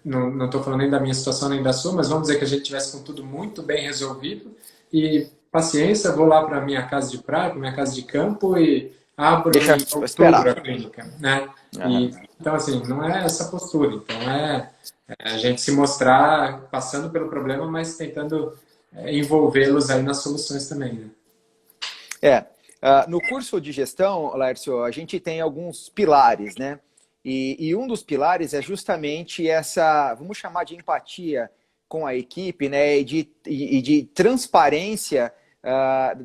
não estou falando nem da minha situação nem da sua, mas vamos dizer que a gente tivesse com tudo muito bem resolvido e paciência, vou lá para minha casa de praia, para minha casa de campo e abro deixa em eu esperar. outubro a clínica, né? Aham. Então, assim, não é essa postura. Então, a gente se mostrar passando pelo problema, mas tentando envolvê-los aí nas soluções também, né? No curso de gestão, Laércio, a gente tem alguns pilares, né? E um dos pilares é justamente essa, vamos chamar de empatia com a equipe, né? E de transparência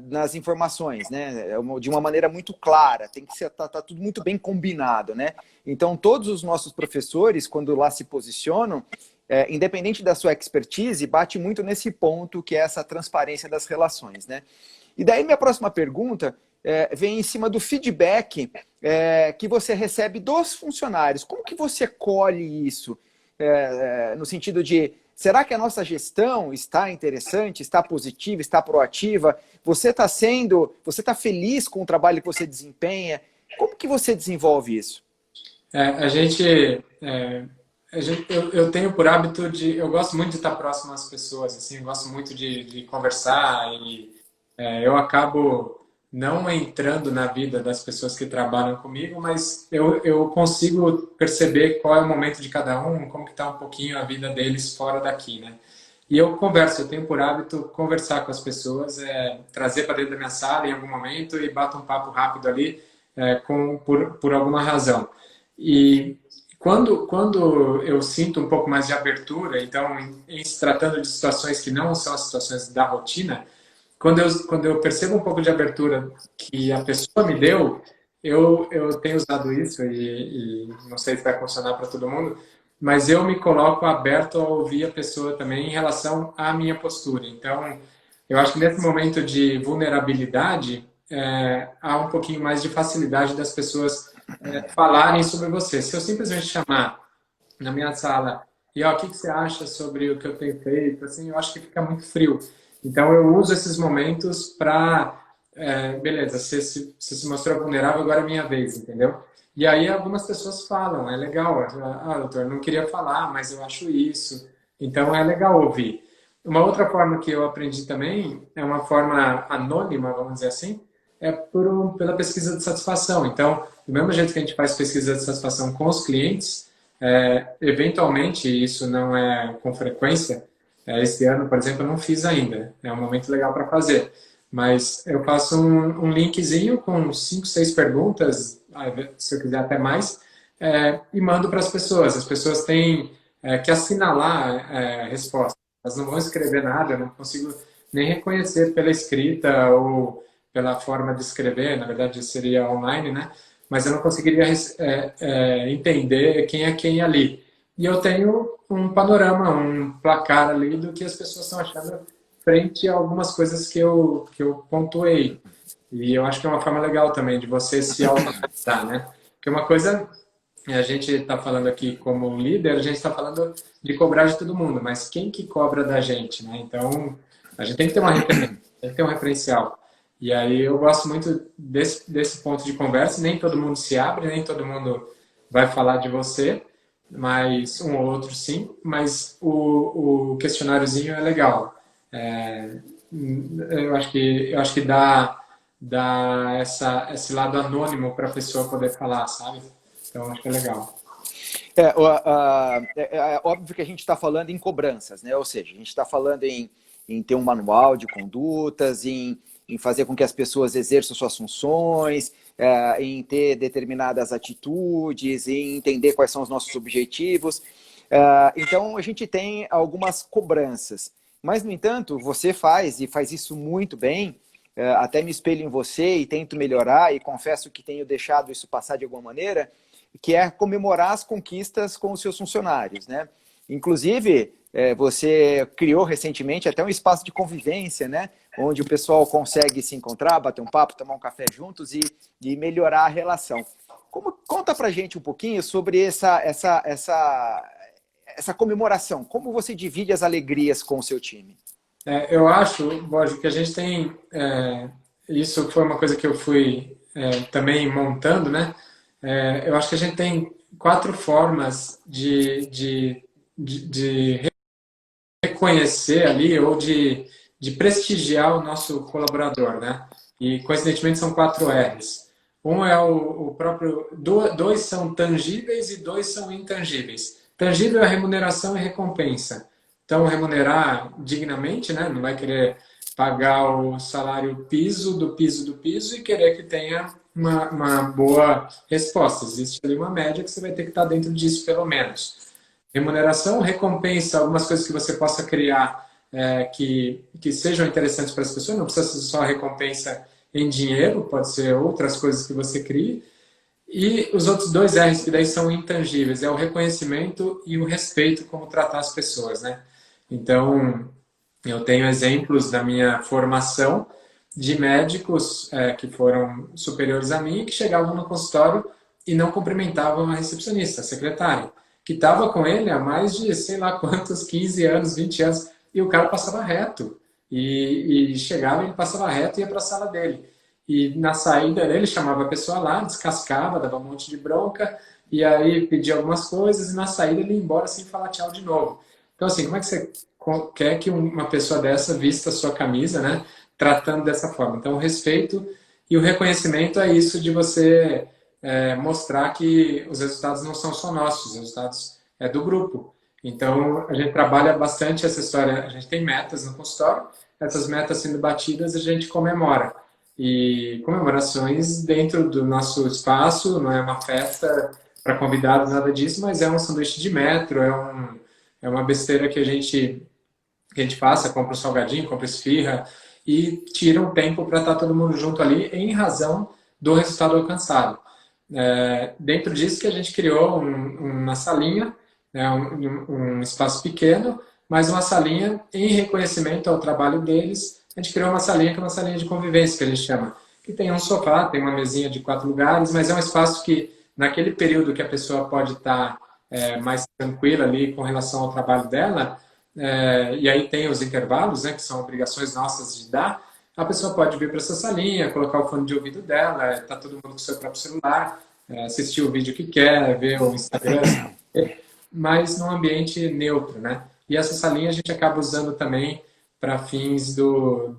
nas informações, né? De uma maneira muito clara, tem que ser, tá tudo muito bem combinado, né? Então, todos os nossos professores, quando lá se posicionam, independente da sua expertise, bate muito nesse ponto que é essa transparência das relações, né? E daí minha próxima pergunta vem em cima do feedback que você recebe dos funcionários. Como que você colhe isso? No sentido de, será que a nossa gestão está interessante, está positiva, está proativa? Você está feliz com o trabalho que você desempenha? Como que você desenvolve isso? Eu tenho por hábito eu gosto muito de estar próximo às pessoas, assim, eu gosto muito de conversar e eu acabo não entrando na vida das pessoas que trabalham comigo, mas eu consigo perceber qual é o momento de cada um, como que está um pouquinho a vida deles fora daqui, né? E eu converso, eu tenho por hábito conversar com as pessoas, trazer para dentro da minha sala em algum momento e bato um papo rápido ali por alguma razão. E quando eu sinto um pouco mais de abertura, então, em se tratando de situações que não são as situações da rotina, quando eu percebo um pouco de abertura que a pessoa me deu, eu tenho usado isso e não sei se vai funcionar para todo mundo, mas eu me coloco aberto a ouvir a pessoa também em relação à minha postura. Então, eu acho que nesse momento de vulnerabilidade, há um pouquinho mais de facilidade das pessoas falarem sobre você. Se eu simplesmente chamar na minha sala e, ó, o que que você acha sobre o que eu tenho feito, assim, eu acho que fica muito frio. Então, eu uso esses momentos para, beleza, você se mostrou vulnerável, agora é minha vez, entendeu? E aí algumas pessoas falam, é legal, doutor, eu não queria falar, mas eu acho isso. Então, é legal ouvir. Uma outra forma que eu aprendi também é uma forma anônima, vamos dizer assim, pela pesquisa de satisfação. Então, do mesmo jeito que a gente faz pesquisa de satisfação com os clientes, eventualmente, isso não é com frequência, esse ano, por exemplo, eu não fiz ainda. É um momento legal para fazer. Mas eu faço um linkzinho com 5, 6 perguntas, se eu quiser até mais, e mando para as pessoas. As pessoas têm que assinalar a resposta. Elas não vão escrever nada, eu não consigo nem reconhecer pela escrita ou pela forma de escrever, na verdade seria online, né? Mas eu não conseguiria entender quem é quem ali. E eu tenho um panorama, um placar ali do que as pessoas estão achando frente a algumas coisas que eu pontuei. E eu acho que é uma forma legal também de você se autoanalisar, né? Porque uma coisa, a gente está falando aqui como líder, a gente está falando de cobrar de todo mundo, mas quem que cobra da gente, né? Então, a gente tem que ter uma referência, tem que ter um referencial. E aí eu gosto muito desse ponto de conversa, nem todo mundo se abre, nem todo mundo vai falar de você, mas um ou outro sim, mas o questionáriozinho é legal. É, eu acho que dá esse lado anônimo para a pessoa poder falar, sabe? Então acho que é legal. É óbvio que a gente está falando em cobranças, né? Ou seja, a gente está falando em ter um manual de condutas, em fazer com que as pessoas exerçam suas funções, em ter determinadas atitudes, em entender quais são os nossos objetivos. Então, a gente tem algumas cobranças. Mas, no entanto, você faz, e faz isso muito bem, até me espelho em você e tento melhorar, e confesso que tenho deixado isso passar de alguma maneira, que é comemorar as conquistas com os seus funcionários, né? Inclusive, você criou recentemente até um espaço de convivência, né? Onde o pessoal consegue se encontrar, bater um papo, tomar um café juntos e melhorar a relação. Conta pra gente um pouquinho sobre essa comemoração. Como você divide as alegrias com o seu time? Eu acho, Borja, que a gente tem. Isso foi uma coisa que eu fui também montando, né? Eu acho que a gente tem 4 formas de reconhecer ali ou de prestigiar o nosso colaborador, né? E coincidentemente são 4 R's. Um é o próprio, dois são tangíveis e 2 são intangíveis. Tangível é remuneração e recompensa. Então, remunerar dignamente, né? Não vai querer pagar o salário piso do piso do piso e querer que tenha uma boa resposta. Existe ali uma média que você vai ter que estar dentro disso, pelo menos. Remuneração, recompensa, algumas coisas que você possa criar que sejam interessantes para as pessoas, não precisa ser só recompensa em dinheiro, pode ser outras coisas que você crie. E os outros 2 R's, que daí são intangíveis, é o reconhecimento e o respeito, como tratar as pessoas, né? Então, eu tenho exemplos da minha formação de médicos que foram superiores a mim, que chegavam no consultório e não cumprimentavam a recepcionista, a secretária, que estava com ele há mais de, sei lá quantos, 15 anos, 20 anos, e o cara passava reto. E chegava, ele passava reto e ia para a sala dele. E na saída ele chamava a pessoa lá, descascava, dava um monte de bronca, e aí pedia algumas coisas, e na saída ele ia embora sem falar tchau de novo. Então, assim, como é que você quer que uma pessoa dessa vista a sua camisa, né? Tratando dessa forma. Então, o respeito e o reconhecimento é isso de você mostrar que os resultados não são só nossos, os resultados é do grupo. Então, a gente trabalha bastante essa história, a gente tem metas no consultório, essas metas sendo batidas, a gente comemora. E comemorações dentro do nosso espaço, não é uma festa para convidados, nada disso, mas é um sanduíche de metro, é uma besteira que a gente faça, compra um salgadinho, compra esfirra e tira um tempo para estar todo mundo junto ali em razão do resultado alcançado. Dentro disso que a gente criou uma salinha, né, um espaço pequeno, mas uma salinha em reconhecimento ao trabalho deles. A gente criou uma salinha que é uma salinha de convivência, que a gente chama, que tem um sofá, tem uma mesinha de 4 lugares, mas é um espaço que, naquele período que a pessoa pode estar mais tranquila ali com relação ao trabalho dela, e aí tem os intervalos, né, que são obrigações nossas de dar, a pessoa pode vir para essa salinha, colocar o fone de ouvido dela, tá todo mundo com o seu próprio celular, assistir o vídeo que quer, ver o Instagram, mas num ambiente neutro, né? E essa salinha a gente acaba usando também para fins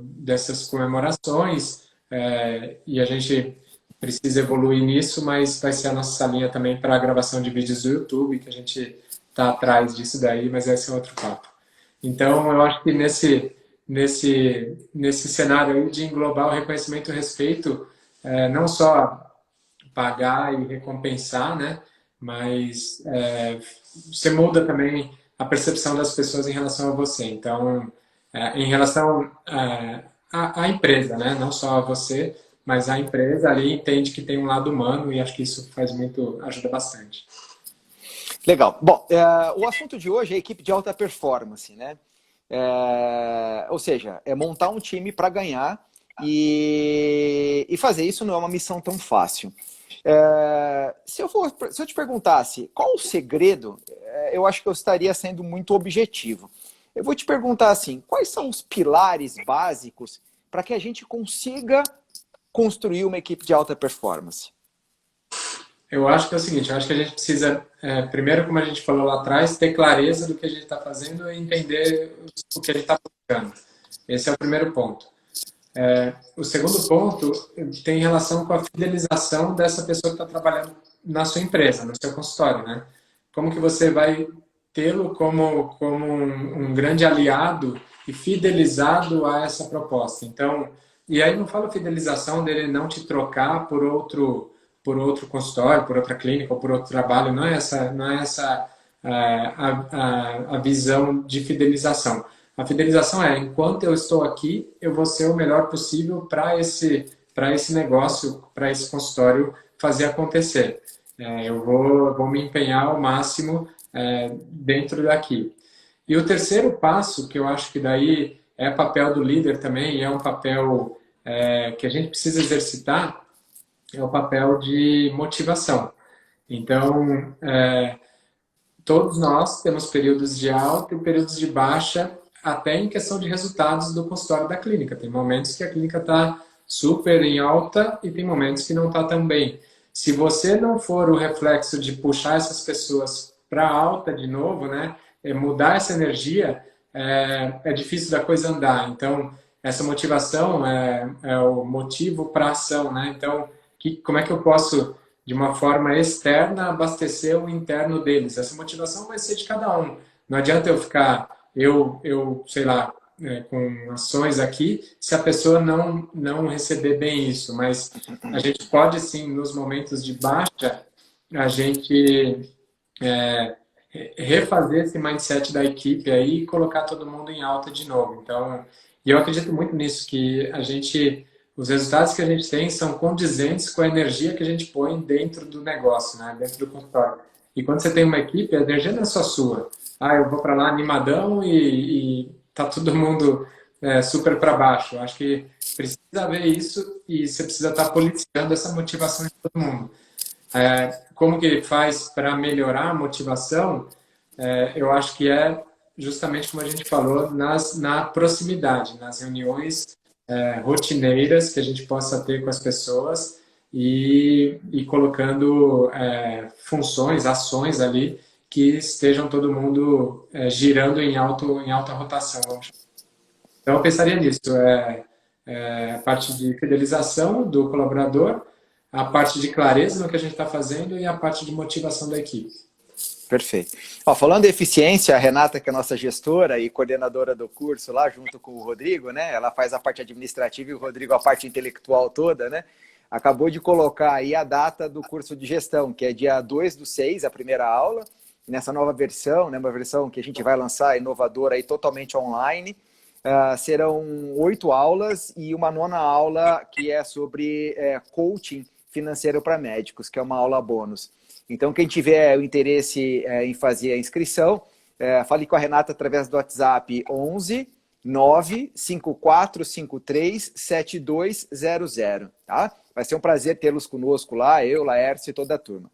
dessas comemorações, e a gente precisa evoluir nisso, mas vai ser a nossa salinha também para a gravação de vídeos do YouTube, que a gente está atrás disso daí, mas esse é outro papo. Então, eu acho que nesse cenário aí de englobar o reconhecimento e o respeito, não só pagar e recompensar, né? Mas você muda também a percepção das pessoas em relação a você. Então, em relação à empresa, né? Não só a você, mas a empresa ali entende que tem um lado humano e acho que isso ajuda bastante. Legal. Bom, o assunto de hoje é equipe de alta performance, né? Ou seja, é montar um time para ganhar e fazer isso não é uma missão tão fácil. Se eu te perguntasse qual o segredo, eu acho que eu estaria sendo muito objetivo. Eu vou te perguntar assim, quais são os pilares básicos para que a gente consiga construir uma equipe de alta performance? Eu acho que é o seguinte, eu acho que a gente precisa, primeiro, como a gente falou lá atrás, ter clareza do que a gente está fazendo e entender o que a gente está buscando. Esse é o primeiro ponto. O segundo ponto tem relação com a fidelização dessa pessoa que está trabalhando na sua empresa, no seu consultório, né? Como que você vai tê-lo como um grande aliado e fidelizado a essa proposta. Então, e aí não falo fidelização dele não te trocar por outro consultório, por outra clínica ou por outro trabalho, não é essa a visão de fidelização. A fidelização é, enquanto eu estou aqui, eu vou ser o melhor possível para esse negócio, para esse consultório fazer acontecer. Eu vou me empenhar ao máximo dentro daqui. E o terceiro passo, que eu acho que daí é papel do líder também, e é um papel que a gente precisa exercitar, é o papel de motivação. Então, todos nós temos períodos de alta e períodos de baixa, até em questão de resultados do consultório da clínica. Tem momentos que a clínica está super em alta e tem momentos que não está tão bem. Se você não for o reflexo de puxar essas pessoas para alta de novo, né, mudar essa energia, é difícil da coisa andar. Então, essa motivação é o motivo para a ação, né? Então, como é que eu posso, de uma forma externa, abastecer o interno deles? Essa motivação vai ser de cada um. Não adianta eu ficar, sei lá, com ações aqui, se a pessoa não receber bem isso. Mas a gente pode, sim, nos momentos de baixa, a gente refazer esse mindset da equipe aí e colocar todo mundo em alta de novo. Então, e eu acredito muito nisso, que os resultados que a gente tem são condizentes com a energia que a gente põe dentro do negócio, né? Dentro do consultório. E quando você tem uma equipe, a energia não é só sua. Eu vou para lá animadão e tá todo mundo super para baixo. Eu acho que precisa haver isso e você precisa estar policiando essa motivação de todo mundo. Como que faz para melhorar a motivação? Eu acho que justamente como a gente falou, na proximidade, nas reuniões rotineiras que a gente possa ter com as pessoas e colocando funções, ações ali que estejam todo mundo girando em alta rotação. Então, eu pensaria nisso. A parte de fidelização do colaborador, a parte de clareza no que a gente está fazendo e a parte de motivação da equipe. Perfeito. Falando de eficiência, a Renata, que é a nossa gestora e coordenadora do curso lá, junto com o Rodrigo, né? Ela faz a parte administrativa e o Rodrigo a parte intelectual toda, né? acabou de colocar aí a data do curso de gestão, que é dia 2/6, a primeira aula, nessa nova versão, né, uma versão que a gente vai lançar, inovadora, aí, totalmente online. Serão 8 aulas e uma nona aula que é sobre coaching financeiro para médicos, que é uma aula bônus. Então, quem tiver o interesse em fazer a inscrição, fale com a Renata através do WhatsApp 11 95453 7200, tá? Vai ser um prazer tê-los conosco lá, eu, Laércio e toda a turma.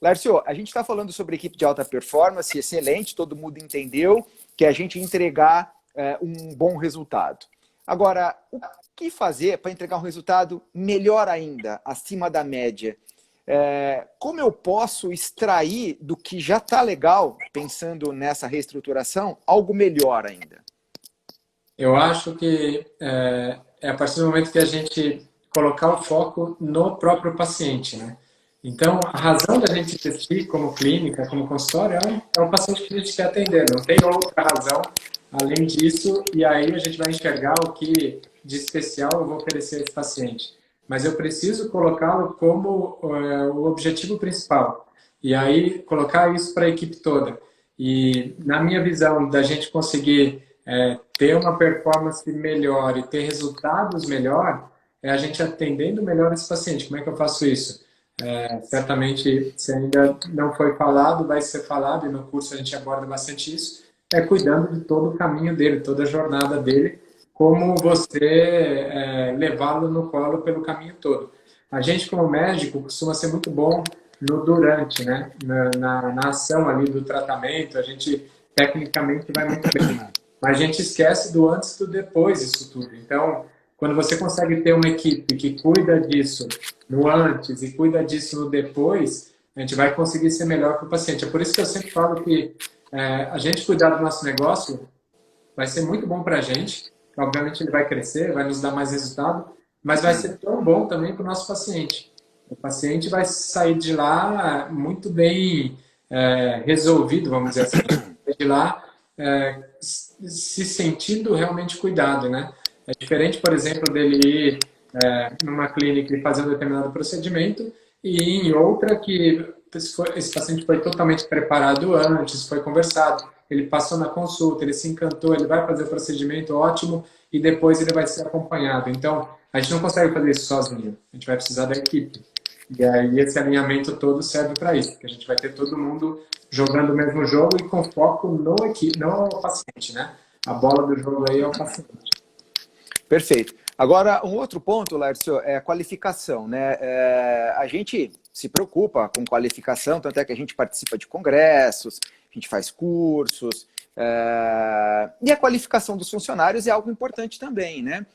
Laércio, a gente está falando sobre equipe de alta performance, excelente, todo mundo entendeu que a gente entregar um bom resultado. Agora, o que fazer para entregar um resultado melhor ainda, acima da média? Como eu posso extrair do que já está legal, pensando nessa reestruturação, algo melhor ainda? Eu acho que a partir do momento que a gente colocar o foco no próprio paciente, né? Então, a razão da gente existir como clínica, como consultório, é o paciente que a gente quer atender. Não tem outra razão além disso, e aí a gente vai enxergar o que de especial eu vou oferecer a esse paciente. Mas eu preciso colocá-lo como o objetivo principal. E aí, colocar isso para a equipe toda. E, na minha visão, da gente conseguir ter uma performance melhor e ter resultados melhor, é a gente atendendo melhor esse paciente. Como é que eu faço isso? Certamente, se ainda não foi falado, vai ser falado, e no curso a gente aborda bastante isso, cuidando de todo o caminho dele, toda a jornada dele, como você levá-lo no colo pelo caminho todo. A gente, como médico, costuma ser muito bom no durante, né? Na ação ali do tratamento, a gente tecnicamente vai muito bem. Mas a gente esquece do antes e do depois disso tudo. Então, quando você consegue ter uma equipe que cuida disso no antes e cuida disso no depois, a gente vai conseguir ser melhor para o paciente. É por isso que eu sempre falo que a gente cuidar do nosso negócio vai ser muito bom para a gente. Obviamente ele vai crescer, vai nos dar mais resultado, mas vai ser tão bom também para o nosso paciente. O paciente vai sair de lá muito bem resolvido, vamos dizer assim, de lá se sentindo realmente cuidado, né? É diferente, por exemplo, dele ir numa clínica e fazer um determinado procedimento e em outra que esse paciente foi totalmente preparado antes, foi conversado, ele passou na consulta, ele se encantou, ele vai fazer o procedimento ótimo e depois ele vai ser acompanhado. Então, a gente não consegue fazer isso sozinho, a gente vai precisar da equipe. E aí esse alinhamento todo serve para isso, porque a gente vai ter todo mundo jogando o mesmo jogo e com foco no paciente, né? A bola do jogo aí é o paciente. Perfeito. Agora, um outro ponto, Laércio, é a qualificação, né? A gente se preocupa com qualificação, tanto é que a gente participa de congressos, a gente faz cursos, e a qualificação dos funcionários é algo importante também, né?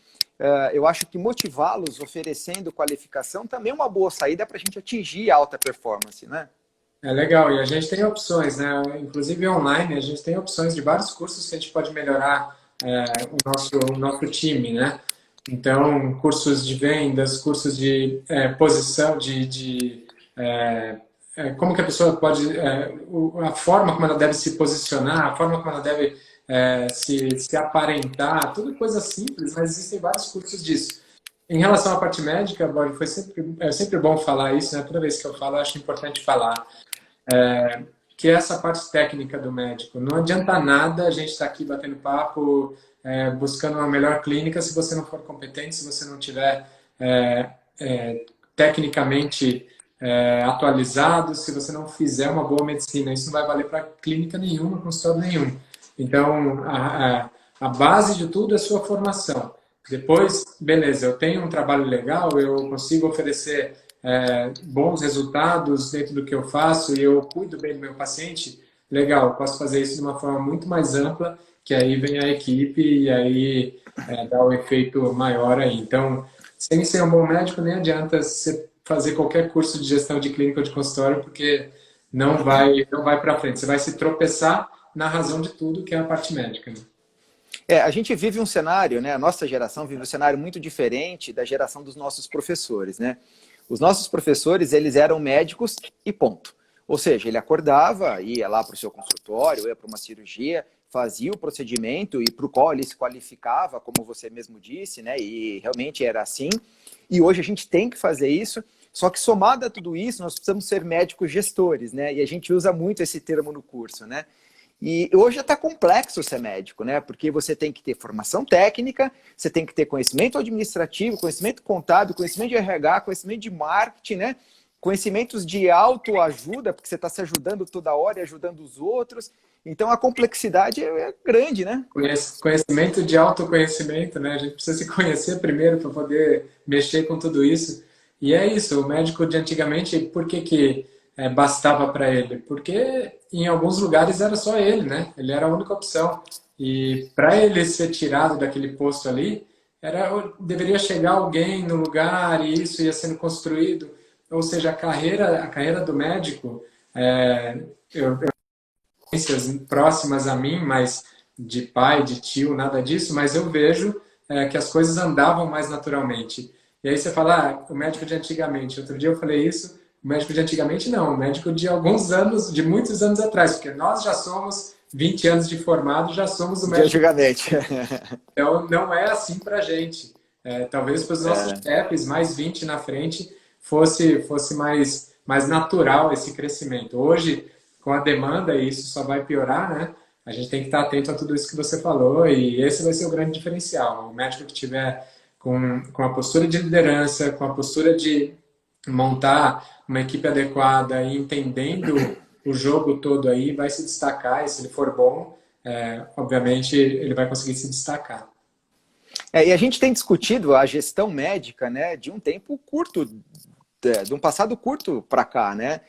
Eu acho que motivá-los oferecendo qualificação também é uma boa saída para a gente atingir a alta performance, né? É legal, e a gente tem opções, né? Inclusive online, a gente tem opções de vários cursos que a gente pode melhorar o nosso time, né? Então, cursos de vendas, cursos de posição, como que a pessoa pode, a forma como ela deve se posicionar, a forma como ela deve se aparentar, tudo coisa simples, mas existem vários cursos disso. Em relação à parte médica, Borja, é sempre bom falar isso, né? Toda vez que eu falo, eu acho importante falar. Que é essa parte técnica do médico. Não adianta nada a gente estar aqui batendo papo, buscando uma melhor clínica, se você não for competente, se você não tiver tecnicamente atualizado, se você não fizer uma boa medicina. Isso não vai valer para clínica nenhuma, consultório nenhum. Então, a base de tudo é sua formação. Depois, beleza, eu tenho um trabalho legal, eu consigo oferecer bons resultados dentro do que eu faço e eu cuido bem do meu paciente, legal, eu posso fazer isso de uma forma muito mais ampla, que aí vem a equipe e aí dá um efeito maior aí. Então, sem ser um bom médico, nem adianta você fazer qualquer curso de gestão de clínica ou de consultório, porque não vai para frente. Você vai se tropeçar na razão de tudo, que é a parte médica. Né? A gente vive um cenário, né? A nossa geração vive um cenário muito diferente da geração dos nossos professores, né? Os nossos professores, eles eram médicos e ponto. Ou seja, ele acordava, ia lá para o seu consultório, ia para uma cirurgia, fazia o procedimento e para o qual ele se qualificava, como você mesmo disse, né? E realmente era assim. E hoje a gente tem que fazer isso, só que somado a tudo isso, nós precisamos ser médicos gestores, né? E a gente usa muito esse termo no curso, né? E hoje está complexo ser médico, né? Porque você tem que ter formação técnica, você tem que ter conhecimento administrativo, conhecimento contábil, conhecimento de RH, conhecimento de marketing, né? Conhecimentos de autoajuda, porque você está se ajudando toda hora e ajudando os outros. Então a complexidade é grande, né? Conhecimento de autoconhecimento, né? A gente precisa se conhecer primeiro para poder mexer com tudo isso. E é isso, o médico de antigamente, por que bastava para ele? Porque em alguns lugares era só ele, né? Ele era a única opção. E para ele ser tirado daquele posto ali, deveria chegar alguém no lugar e isso ia sendo construído. Ou seja, a carreira do médico, eu experiências próximas a mim, mas de pai, de tio, nada disso, mas eu vejo que as coisas andavam mais naturalmente. E aí você fala, o médico de antigamente. Outro dia eu falei isso, o médico de antigamente não, o médico de alguns anos, de muitos anos atrás, porque nós já somos 20 anos de formado, já somos o De médico. antigamente. Então não é assim pra gente. Talvez para os nossos chefes, mais 20 na frente, fosse mais natural esse crescimento. Hoje, com a demanda, e isso só vai piorar, né? A gente tem que estar atento a tudo isso que você falou e esse vai ser o grande diferencial. O médico que tiver com a postura de liderança, com a postura de montar uma equipe adequada e entendendo o jogo todo aí, vai se destacar e se ele for bom, obviamente ele vai conseguir se destacar. E a gente tem discutido a gestão médica, né, de um tempo curto, de um passado curto para cá, né?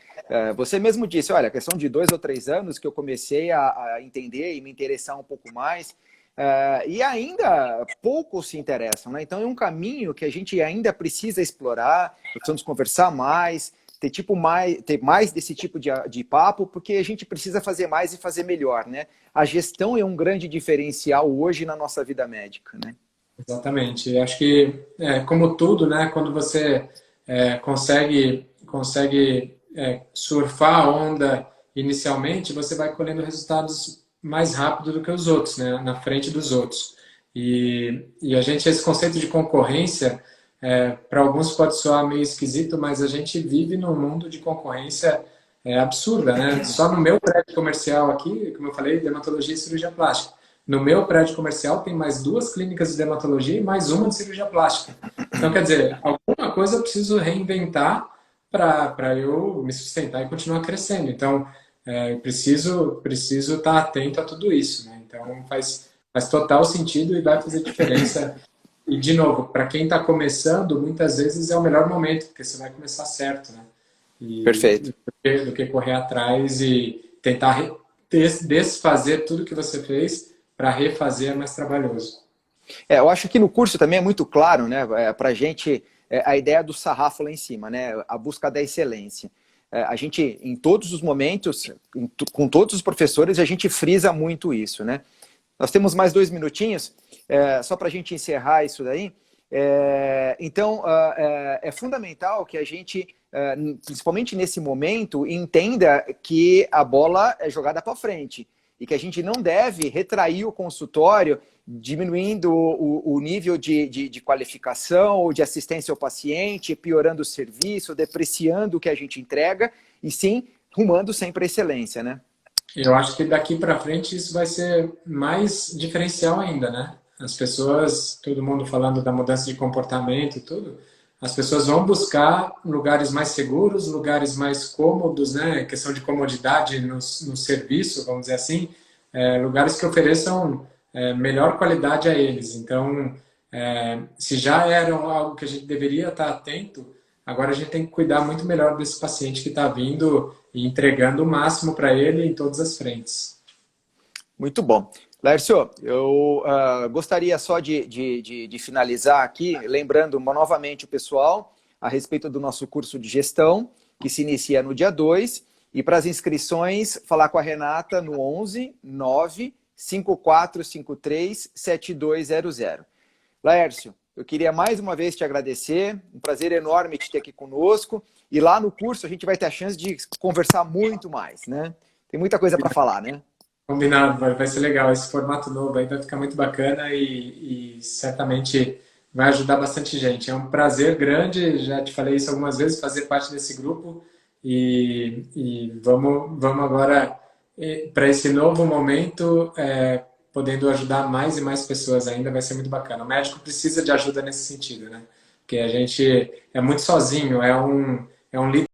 Você mesmo disse, olha, a questão de 2 ou 3 anos que eu comecei a entender e me interessar um pouco mais, e ainda poucos se interessam, né? Então é um caminho que a gente ainda precisa explorar, precisamos conversar mais, ter mais desse tipo de papo, porque a gente precisa fazer mais e fazer melhor, né? A gestão é um grande diferencial hoje na nossa vida médica, né? Exatamente. Acho que, como tudo, né, quando você consegue surfar a onda inicialmente, você vai colhendo resultados mais rápido do que os outros, né, na frente dos outros. E a gente, esse conceito de concorrência, para alguns pode soar meio esquisito, mas a gente vive num mundo de concorrência absurda, né? Só no meu prédio comercial aqui, como eu falei, dermatologia e cirurgia plástica. No meu prédio comercial tem mais 2 clínicas de dermatologia e mais uma de cirurgia plástica. Então, quer dizer, alguma coisa eu preciso reinventar para eu me sustentar e continuar crescendo. Então, eu preciso estar atento a tudo isso, né? Então, faz total sentido e vai fazer diferença. E, de novo, para quem está começando, muitas vezes é o melhor momento, porque você vai começar certo, né? Perfeito. Do que correr atrás e tentar desfazer tudo que você fez para refazer é mais trabalhoso. Eu acho que no curso também é muito claro, né, para a gente, a ideia do sarrafo lá em cima, né, a busca da excelência. A gente, em todos os momentos, com todos os professores, a gente frisa muito isso, né. Nós temos mais 2 minutinhos, só para a gente encerrar isso daí. Então, é fundamental que a gente, principalmente nesse momento, entenda que a bola é jogada para frente e que a gente não deve retrair o consultório diminuindo o nível de qualificação ou de assistência ao paciente, piorando o serviço, depreciando o que a gente entrega, e sim rumando sempre à excelência, né? Eu acho que daqui para frente isso vai ser mais diferencial ainda, né? As pessoas, todo mundo falando da mudança de comportamento e tudo, as pessoas vão buscar lugares mais seguros, lugares mais cômodos, né? Questão de comodidade no serviço, vamos dizer assim, lugares que ofereçam melhor qualidade a eles. Então, se já eram algo que a gente deveria estar atento, agora a gente tem que cuidar muito melhor desse paciente que está vindo e entregando o máximo para ele em todas as frentes. Muito bom. Lércio, eu gostaria só de finalizar aqui, lembrando novamente o pessoal a respeito do nosso curso de gestão, que se inicia no dia 2, e para as inscrições, falar com a Renata no 11 9 5453 7200. Laércio, eu queria mais uma vez te agradecer, um prazer enorme te ter aqui conosco, e lá no curso a gente vai ter a chance de conversar muito mais, né? Tem muita coisa para falar, né? Combinado, vai ser legal. Esse formato novo aí vai ficar muito bacana e certamente vai ajudar bastante gente. É um prazer grande, já te falei isso algumas vezes, fazer parte desse grupo e vamos agora para esse novo momento, podendo ajudar mais e mais pessoas ainda, vai ser muito bacana. O médico precisa de ajuda nesse sentido, né? Porque a gente é muito sozinho, é um líder